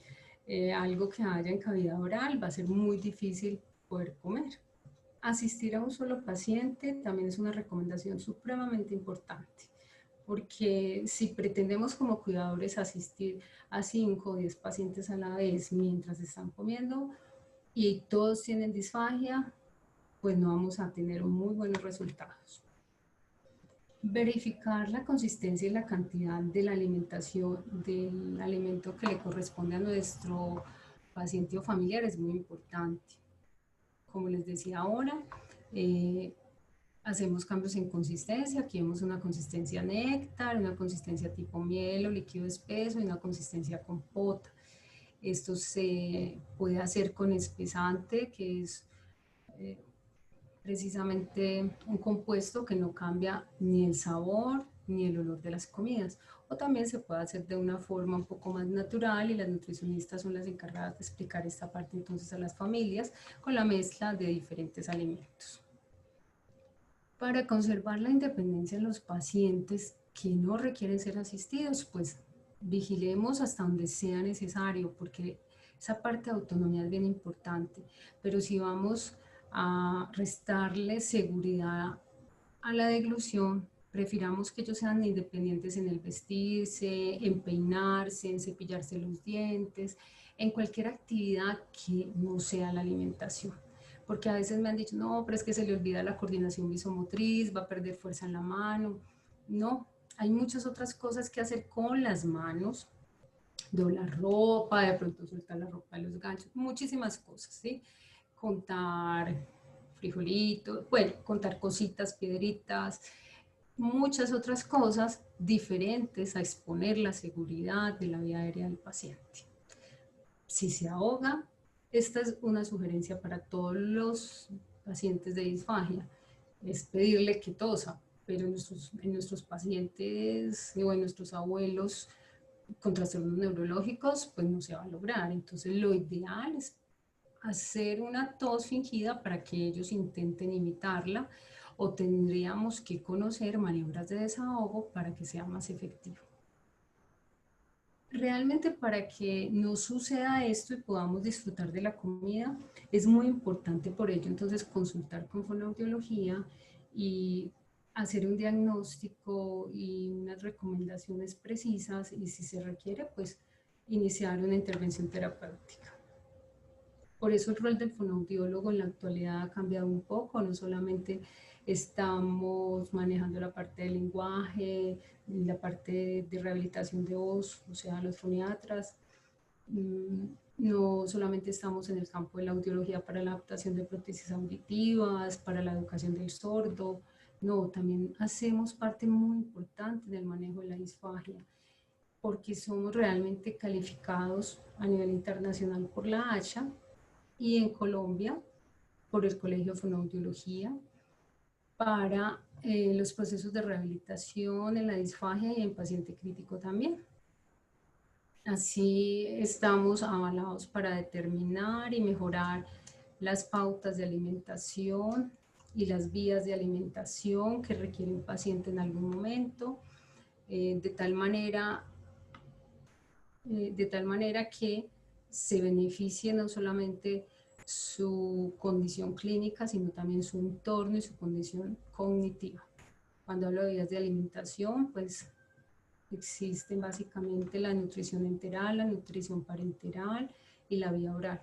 algo que haya en cavidad oral va a ser muy difícil poder comer. Asistir a un solo paciente también es una recomendación supremamente importante, porque si pretendemos como cuidadores asistir a 5 o 10 pacientes a la vez mientras están comiendo y todos tienen disfagia, pues no vamos a tener muy buenos resultados. Verificar la consistencia y la cantidad de la alimentación, del alimento que le corresponde a nuestro paciente o familiar es muy importante. Como les decía ahora, hacemos cambios en consistencia. Aquí vemos una consistencia néctar, una consistencia tipo miel o líquido espeso y una consistencia compota. Esto se puede hacer con espesante, que es precisamente un compuesto que no cambia ni el sabor ni el olor de las comidas. O también se puede hacer de una forma un poco más natural y las nutricionistas son las encargadas de explicar esta parte entonces a las familias con la mezcla de diferentes alimentos. Para conservar la independencia en los pacientes que no requieren ser asistidos, pues vigilemos hasta donde sea necesario, porque esa parte de autonomía es bien importante. Pero si vamos a restarle seguridad a la deglución, prefiramos que ellos sean independientes en el vestirse, en peinarse, en cepillarse los dientes, en cualquier actividad que no sea la alimentación. Porque a veces me han dicho, no, pero es que se le olvida la coordinación visomotriz, va a perder fuerza en la mano. No, hay muchas otras cosas que hacer con las manos, doblar ropa, de pronto soltar la ropa de los ganchos, muchísimas cosas, ¿sí? Contar frijolitos, bueno, contar cositas, piedritas, muchas otras cosas diferentes a exponer la seguridad de la vía aérea del paciente. Si se ahoga, esta es una sugerencia para todos los pacientes de disfagia, es pedirle que tosa, pero en nuestros pacientes o en nuestros abuelos con trastornos neurológicos, pues no se va a lograr. Entonces lo ideal es hacer una tos fingida para que ellos intenten imitarla, o tendríamos que conocer maniobras de desahogo para que sea más efectivo. realmente para que no suceda esto y podamos disfrutar de la comida, es muy importante por ello entonces consultar con fonoaudiología y hacer un diagnóstico y unas recomendaciones precisas y si se requiere, pues iniciar una intervención terapéutica. Por eso el rol del fonoaudiólogo en la actualidad ha cambiado un poco, no solamente estamos manejando la parte del lenguaje, la parte de rehabilitación de voz, o sea, los foniatras, no solamente estamos en el campo de la audiología para la adaptación de prótesis auditivas, para la educación del sordo, no, también hacemos parte muy importante del manejo de la disfagia, porque somos realmente calificados a nivel internacional por la ACHA y en Colombia por el Colegio de Fonoaudiología para los procesos de rehabilitación en la disfagia y en paciente crítico también. Así estamos avalados para determinar y mejorar las pautas de alimentación y las vías de alimentación que requiere un paciente en algún momento, de tal manera que se beneficie no solamente su condición clínica, sino también su entorno y su condición cognitiva. Cuando hablo de vías de alimentación, pues existen básicamente la nutrición enteral, la nutrición parenteral y la vía oral.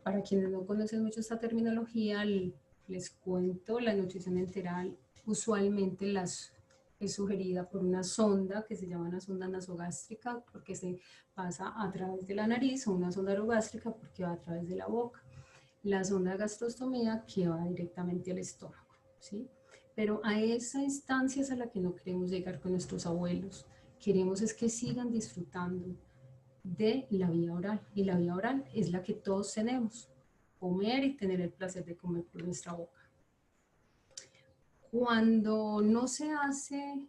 Para quienes no conocen mucho esta terminología, les cuento, la nutrición enteral usualmente es sugerida por una sonda que se llama una sonda nasogástrica porque se pasa a través de la nariz, o una sonda orogástrica porque va a través de la boca. La sonda de gastrostomía que va directamente al estómago, ¿sí? Pero a esa instancia es a la que no queremos llegar con nuestros abuelos. Queremos es que sigan disfrutando de la vía oral. Y la vía oral es la que todos tenemos. Comer y tener el placer de comer por nuestra boca. Cuando no se hace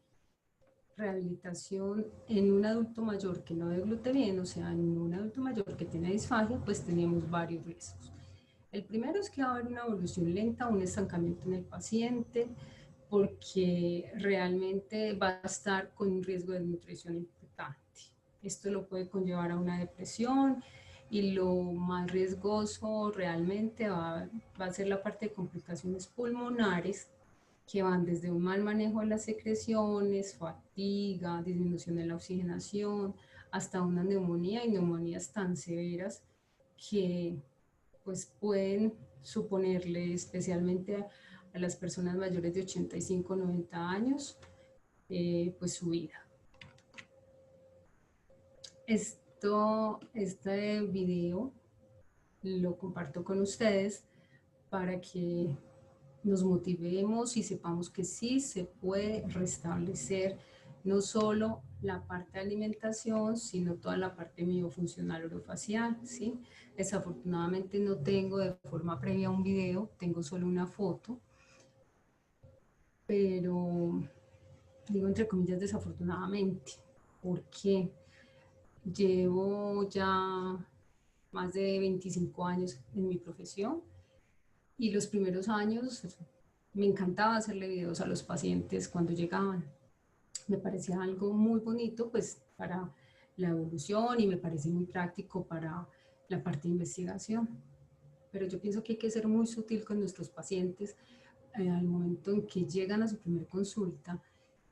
rehabilitación en un adulto mayor que no deglute bien, o sea, en un adulto mayor que tiene disfagia, pues tenemos varios riesgos. El primero es que va a haber una evolución lenta, un estancamiento en el paciente, porque realmente va a estar con un riesgo de desnutrición importante. Esto lo puede conllevar a una depresión y lo más riesgoso realmente va a ser la parte de complicaciones pulmonares que van desde un mal manejo de las secreciones, fatiga, disminución en la oxigenación, hasta una neumonía y neumonías tan severas que pues pueden suponerle especialmente a las personas mayores de 85 o 90 años pues su vida. Este video lo comparto con ustedes para que nos motivemos y sepamos que sí se puede restablecer no solo la parte de alimentación, sino toda la parte miofuncional orofacial, ¿sí? Desafortunadamente no tengo de forma previa un video, tengo solo una foto, pero digo entre comillas desafortunadamente, porque llevo ya más de 25 años en mi profesión y los primeros años me encantaba hacerle videos a los pacientes cuando llegaban. Me parecía algo muy bonito pues para la evolución y me parece muy práctico para la parte de investigación. Pero yo pienso que hay que ser muy sutil con nuestros pacientes al momento en que llegan a su primera consulta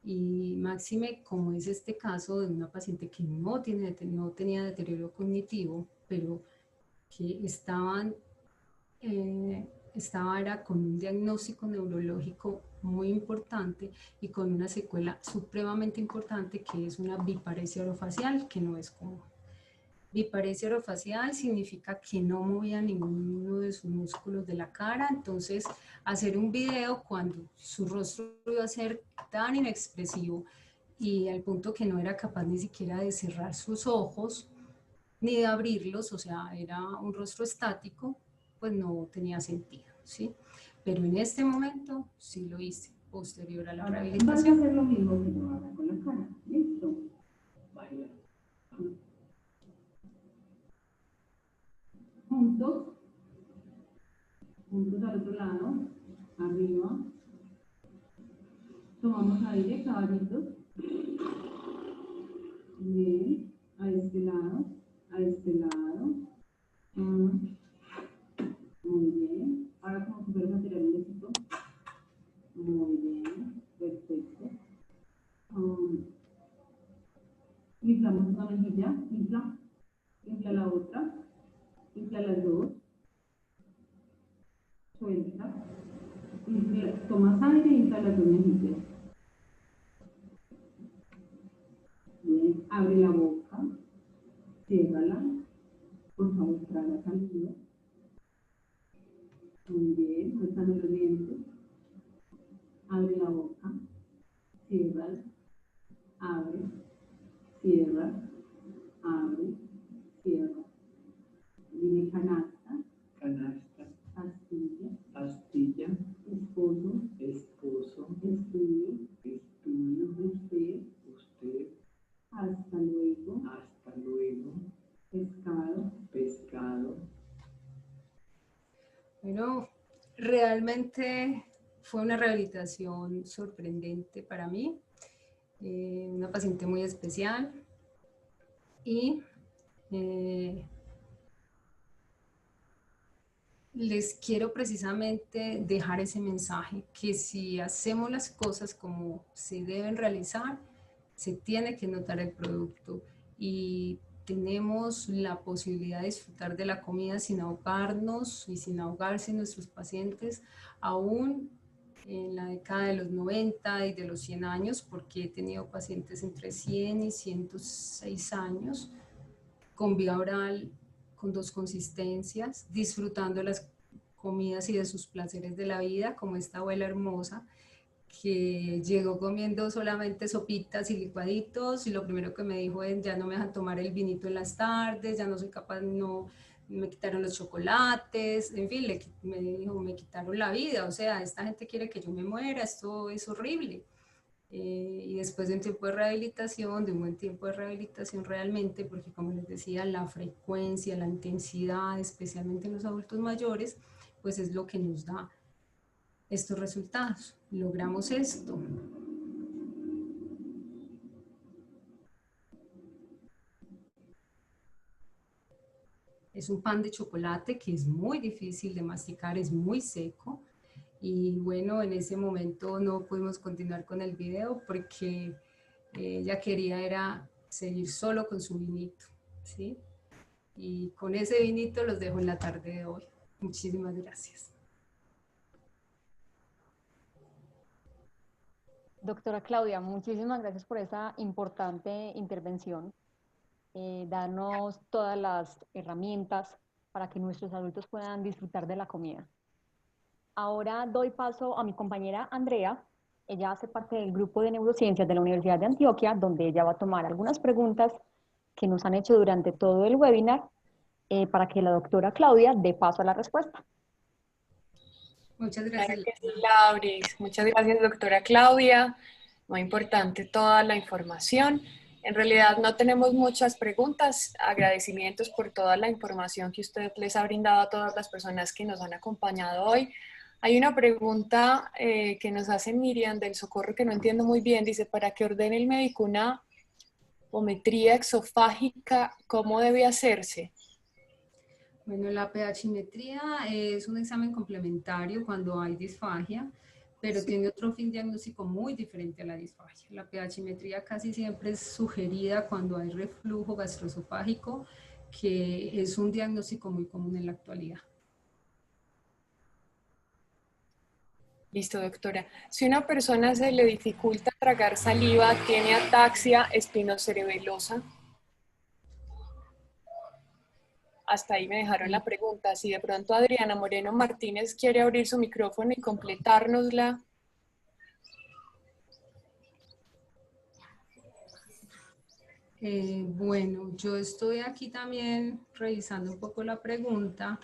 y máxime como es este caso de una paciente que no tenía deterioro cognitivo, pero que estaba era con un diagnóstico neurológico muy importante y con una secuela supremamente importante que es una biparesia orofacial, que no es común. Biparesia orofacial significa que no movía ninguno de sus músculos de la cara, entonces hacer un video cuando su rostro iba a ser tan inexpresivo y al punto que no era capaz ni siquiera de cerrar sus ojos ni de abrirlos, o sea, era un rostro estático, pues no tenía sentido, ¿sí? Pero en este momento sí lo hice, posterior a la rehabilitación. Vas a hacer lo mismo que yo haga con la cara, ¿listo? Vaya. Juntos al otro lado, arriba. Tomamos aire, caballitos. Bien, a este lado, a este lado. Muy bien. Ahora como si fueras a tirar un besito. Muy bien, perfecto. Inflamos una mejilla, infla la otra, infla las dos, suelta, tomas aire y infla las dos mejillas. Bien, abre la boca, ciérrala, por favor, traga saliva. Muy bien, muéstrame los dientes. Abre la boca, cierra, abre, cierra, abre, cierra. Dime canasta, Canasta, pastilla, pastilla, esposo, esposo, estudio, estudio, usted, usted, hasta luego, hasta luego, pescado. pescado. Bueno, realmente fue una rehabilitación sorprendente para mí, una paciente muy especial y les quiero precisamente dejar ese mensaje, que si hacemos las cosas como se deben realizar, se tiene que notar el producto y tenemos la posibilidad de disfrutar de la comida sin ahogarnos y sin ahogarse nuestros pacientes, aún en la década de los 90 y de los 100 años, porque he tenido pacientes entre 100 y 106 años con vía oral, con 2 consistencias, disfrutando las comidas y de sus placeres de la vida, como esta abuela hermosa que llegó comiendo solamente sopitas y licuaditos y lo primero que me dijo es ya no me dejan tomar el vinito en las tardes, ya no soy capaz, no, me quitaron los chocolates, en fin, me dijo, me quitaron la vida, o sea, esta gente quiere que yo me muera, esto es horrible. Y después de un tiempo de rehabilitación, de un buen tiempo de rehabilitación realmente, porque como les decía, la frecuencia, la intensidad, especialmente en los adultos mayores, pues es lo que nos da estos resultados. Logramos esto. Es un pan de chocolate que es muy difícil de masticar, es muy seco. Y bueno, en ese momento no pudimos continuar con el video porque ella quería era seguir solo con su vinito, ¿sí? Y con ese vinito los dejo en la tarde de hoy. Muchísimas gracias. Doctora Claudia, muchísimas gracias por esa importante intervención, darnos todas las herramientas para que nuestros adultos puedan disfrutar de la comida. Ahora doy paso a mi compañera Andrea. Ella hace parte del grupo de neurociencias de la Universidad de Antioquia, donde ella va a tomar algunas preguntas que nos han hecho durante todo el webinar para que la doctora Claudia dé paso a la respuesta. Muchas gracias. Claro que sí, Lauris. Muchas gracias, doctora Claudia. Muy importante toda la información. En realidad no tenemos muchas preguntas. Agradecimientos por toda la información que usted les ha brindado a todas las personas que nos han acompañado hoy. Hay una pregunta que nos hace Miriam del Socorro que no entiendo muy bien. Dice, para que ordene el médico una ometría exofágica, ¿cómo debe hacerse? Bueno, la pH-metría es un examen complementario cuando hay disfagia, pero tiene otro fin diagnóstico muy diferente a la disfagia. La pH-metría casi siempre es sugerida cuando hay reflujo gastroesofágico, que es un diagnóstico muy común en la actualidad. Listo, doctora. Si una persona se le dificulta tragar saliva, tiene ataxia espinocerebelosa. Hasta ahí me dejaron la pregunta. Si de pronto Adriana Moreno Martínez quiere abrir su micrófono y completárnosla. Bueno, yo estoy aquí también revisando un poco la pregunta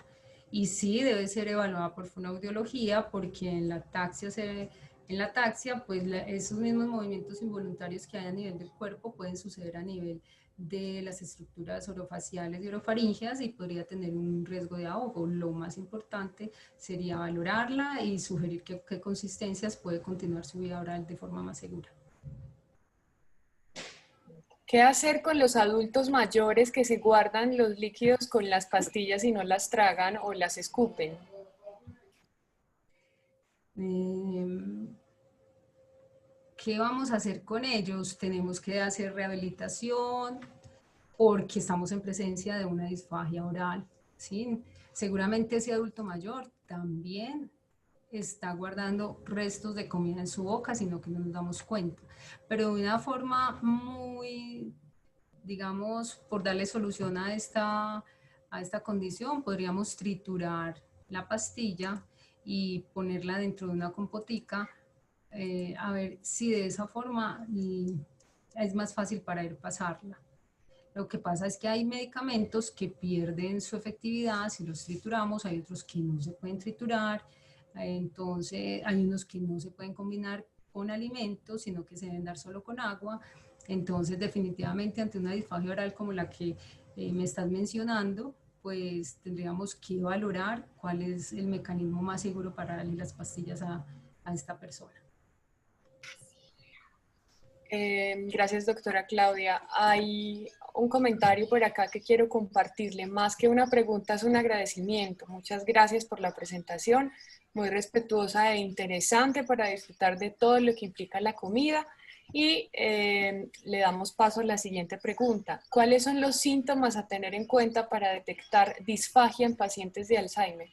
y sí debe ser evaluada por fonoaudiología porque en la ataxia, pues esos mismos movimientos involuntarios que hay a nivel del cuerpo pueden suceder a nivel de las estructuras orofaciales y orofaringeas y podría tener un riesgo de ahogo. Lo más importante sería valorarla y sugerir qué consistencias puede continuar su vida oral de forma más segura. Ok, ¿Qué hacer con los adultos mayores que se guardan los líquidos con las pastillas y no las tragan o las escupen? ¿Qué vamos a hacer con ellos? Tenemos que hacer rehabilitación porque estamos en presencia de una disfagia oral, ¿sí? Seguramente ese adulto mayor también está guardando restos de comida en su boca, sino que no nos damos cuenta. Pero de una forma muy, digamos, por darle solución a esta condición, podríamos triturar la pastilla y ponerla dentro de una compotica, a ver si de esa forma es más fácil para él pasarla. Lo que pasa es que hay medicamentos que pierden su efectividad si los trituramos, hay otros que no se pueden triturar, entonces hay unos que no se pueden combinar con alimentos, sino que se deben dar solo con agua. Entonces definitivamente ante una disfagia oral como la que me estás mencionando, pues tendríamos que valorar cuál es el mecanismo más seguro para darle las pastillas a esta persona. Gracias, doctora Claudia. Hay un comentario por acá que quiero compartirle. Más que una pregunta, es un agradecimiento. Muchas gracias por la presentación, muy respetuosa e interesante para disfrutar de todo lo que implica la comida. Y le damos paso a la siguiente pregunta. ¿Cuáles son los síntomas a tener en cuenta para detectar disfagia en pacientes de Alzheimer?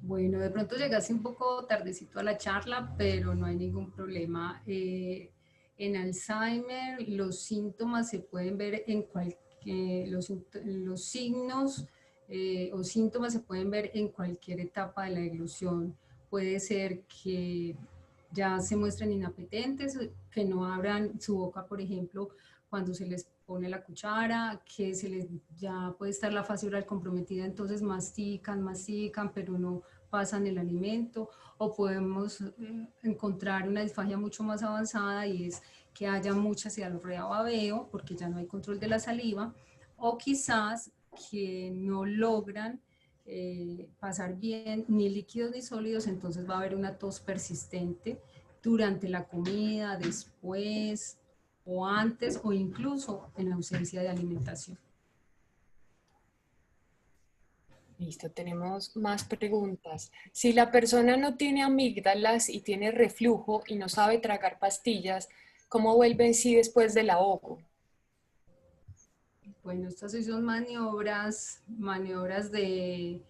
Bueno, de pronto llegaste un poco tardecito a la charla, pero no hay ningún problema. En Alzheimer los síntomas se pueden ver en los signos o síntomas se pueden ver en cualquier etapa de la eglución. Puede ser que ya se muestren inapetentes, que no abran su boca, por ejemplo, cuando se les pone la cuchara, que ya puede estar la fase oral comprometida, entonces mastican, pero no pasan el alimento, o podemos encontrar una disfagia mucho más avanzada y es que haya mucha cialorrea o babeo, porque ya no hay control de la saliva, o quizás que no logran pasar bien ni líquidos ni sólidos, entonces va a haber una tos persistente durante la comida, después o antes o incluso en ausencia de alimentación. Listo, tenemos más preguntas. Si la persona no tiene amígdalas y tiene reflujo y no sabe tragar pastillas, ¿cómo vuelve en sí después del ahogo? Bueno, estas son maniobras de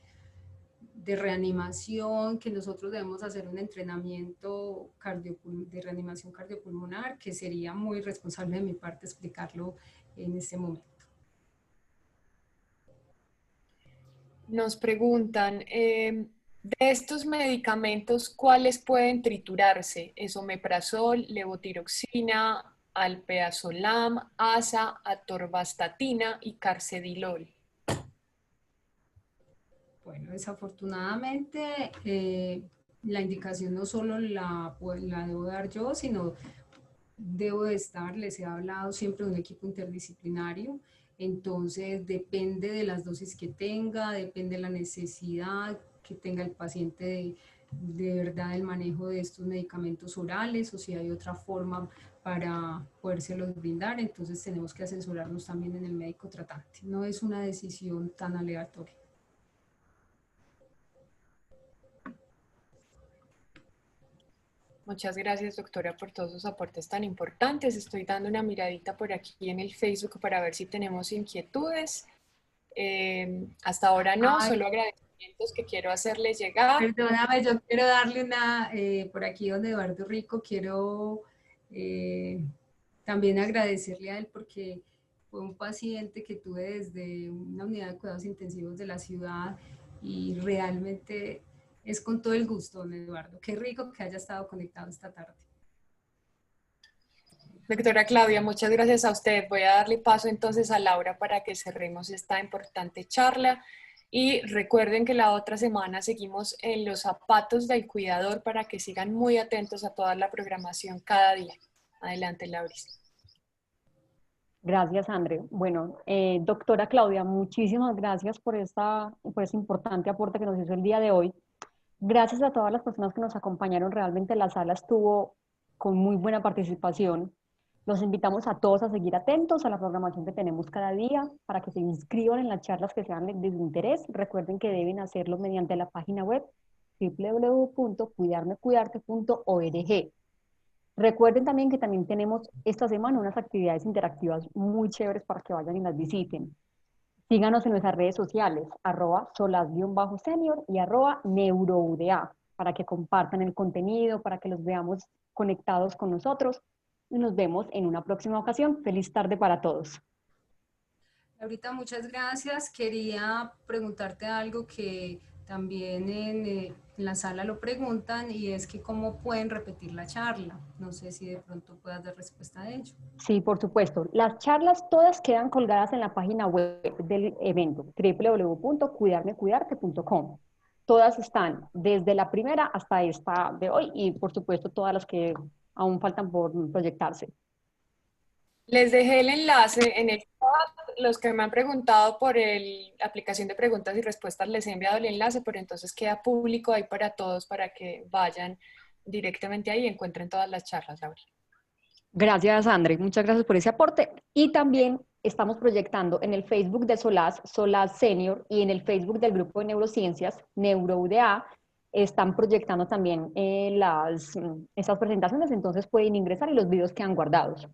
reanimación, que nosotros debemos hacer un entrenamiento de reanimación cardiopulmonar, que sería muy responsable de mi parte explicarlo en este momento. Nos preguntan, de estos medicamentos, ¿cuáles pueden triturarse? Esomeprazol, levotiroxina, alprazolam, asa, atorvastatina y carcedilol. Bueno, desafortunadamente la indicación no solo la debo dar yo, sino debo de estar, les he hablado siempre de un equipo interdisciplinario, entonces depende de las dosis que tenga, depende de la necesidad que tenga el paciente de verdad del manejo de estos medicamentos orales o si hay otra forma para podérselos brindar, entonces tenemos que asesorarnos también en el médico tratante, no es una decisión tan aleatoria. Muchas gracias, doctora, por todos sus aportes tan importantes. Estoy dando una miradita por aquí en el Facebook para ver si tenemos inquietudes. Hasta ahora no, solo agradecimientos que quiero hacerles llegar. Perdóname, yo quiero darle por aquí donde Eduardo Rico, quiero también agradecerle a él porque fue un paciente que tuve desde una unidad de cuidados intensivos de la ciudad y realmente es con todo el gusto, don Eduardo. Qué rico que haya estado conectado esta tarde. Doctora Claudia, muchas gracias a usted. Voy a darle paso entonces a Laura para que cerremos esta importante charla. Y recuerden que la otra semana seguimos en los zapatos del cuidador para que sigan muy atentos a toda la programación cada día. Adelante, Lauris. Gracias, André. Bueno, doctora Claudia, muchísimas gracias por este importante aporte que nos hizo el día de hoy. Gracias a todas las personas que nos acompañaron. Realmente la sala estuvo con muy buena participación. Los invitamos a todos a seguir atentos a la programación que tenemos cada día para que se inscriban en las charlas que sean de su interés. Recuerden que deben hacerlo mediante la página web www.cuidarmecuidarte.org. Recuerden también que también tenemos esta semana unas actividades interactivas muy chéveres para que vayan y las visiten. Síganos en nuestras redes sociales, @solas_senior y @neurouda, para que compartan el contenido, para que los veamos conectados con nosotros. Y nos vemos en una próxima ocasión. Feliz tarde para todos. Ahorita muchas gracias. Quería preguntarte algo que también en la sala lo preguntan, y es que cómo pueden repetir la charla. No sé si de pronto puedas dar respuesta a ello. Sí, por supuesto. Las charlas todas quedan colgadas en la página web del evento, www.cuidarmecuidarte.com. Todas están, desde la primera hasta esta de hoy, y por supuesto todas las que aún faltan por proyectarse. Les dejé el enlace en el chat. Los que me han preguntado por la aplicación de preguntas y respuestas les he enviado el enlace, pero entonces queda público ahí para todos para que vayan directamente ahí y encuentren todas las charlas, Laura. Gracias, André. Muchas gracias por ese aporte. Y también estamos proyectando en el Facebook de Solaz, Solaz Senior, y en el Facebook del Grupo de Neurociencias, NeuroUDA, están proyectando también esas presentaciones, entonces pueden ingresar y los videos quedan guardados.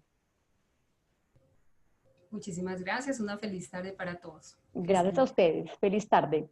Muchísimas gracias. Una feliz tarde para todos. Gracias a ustedes. Feliz tarde.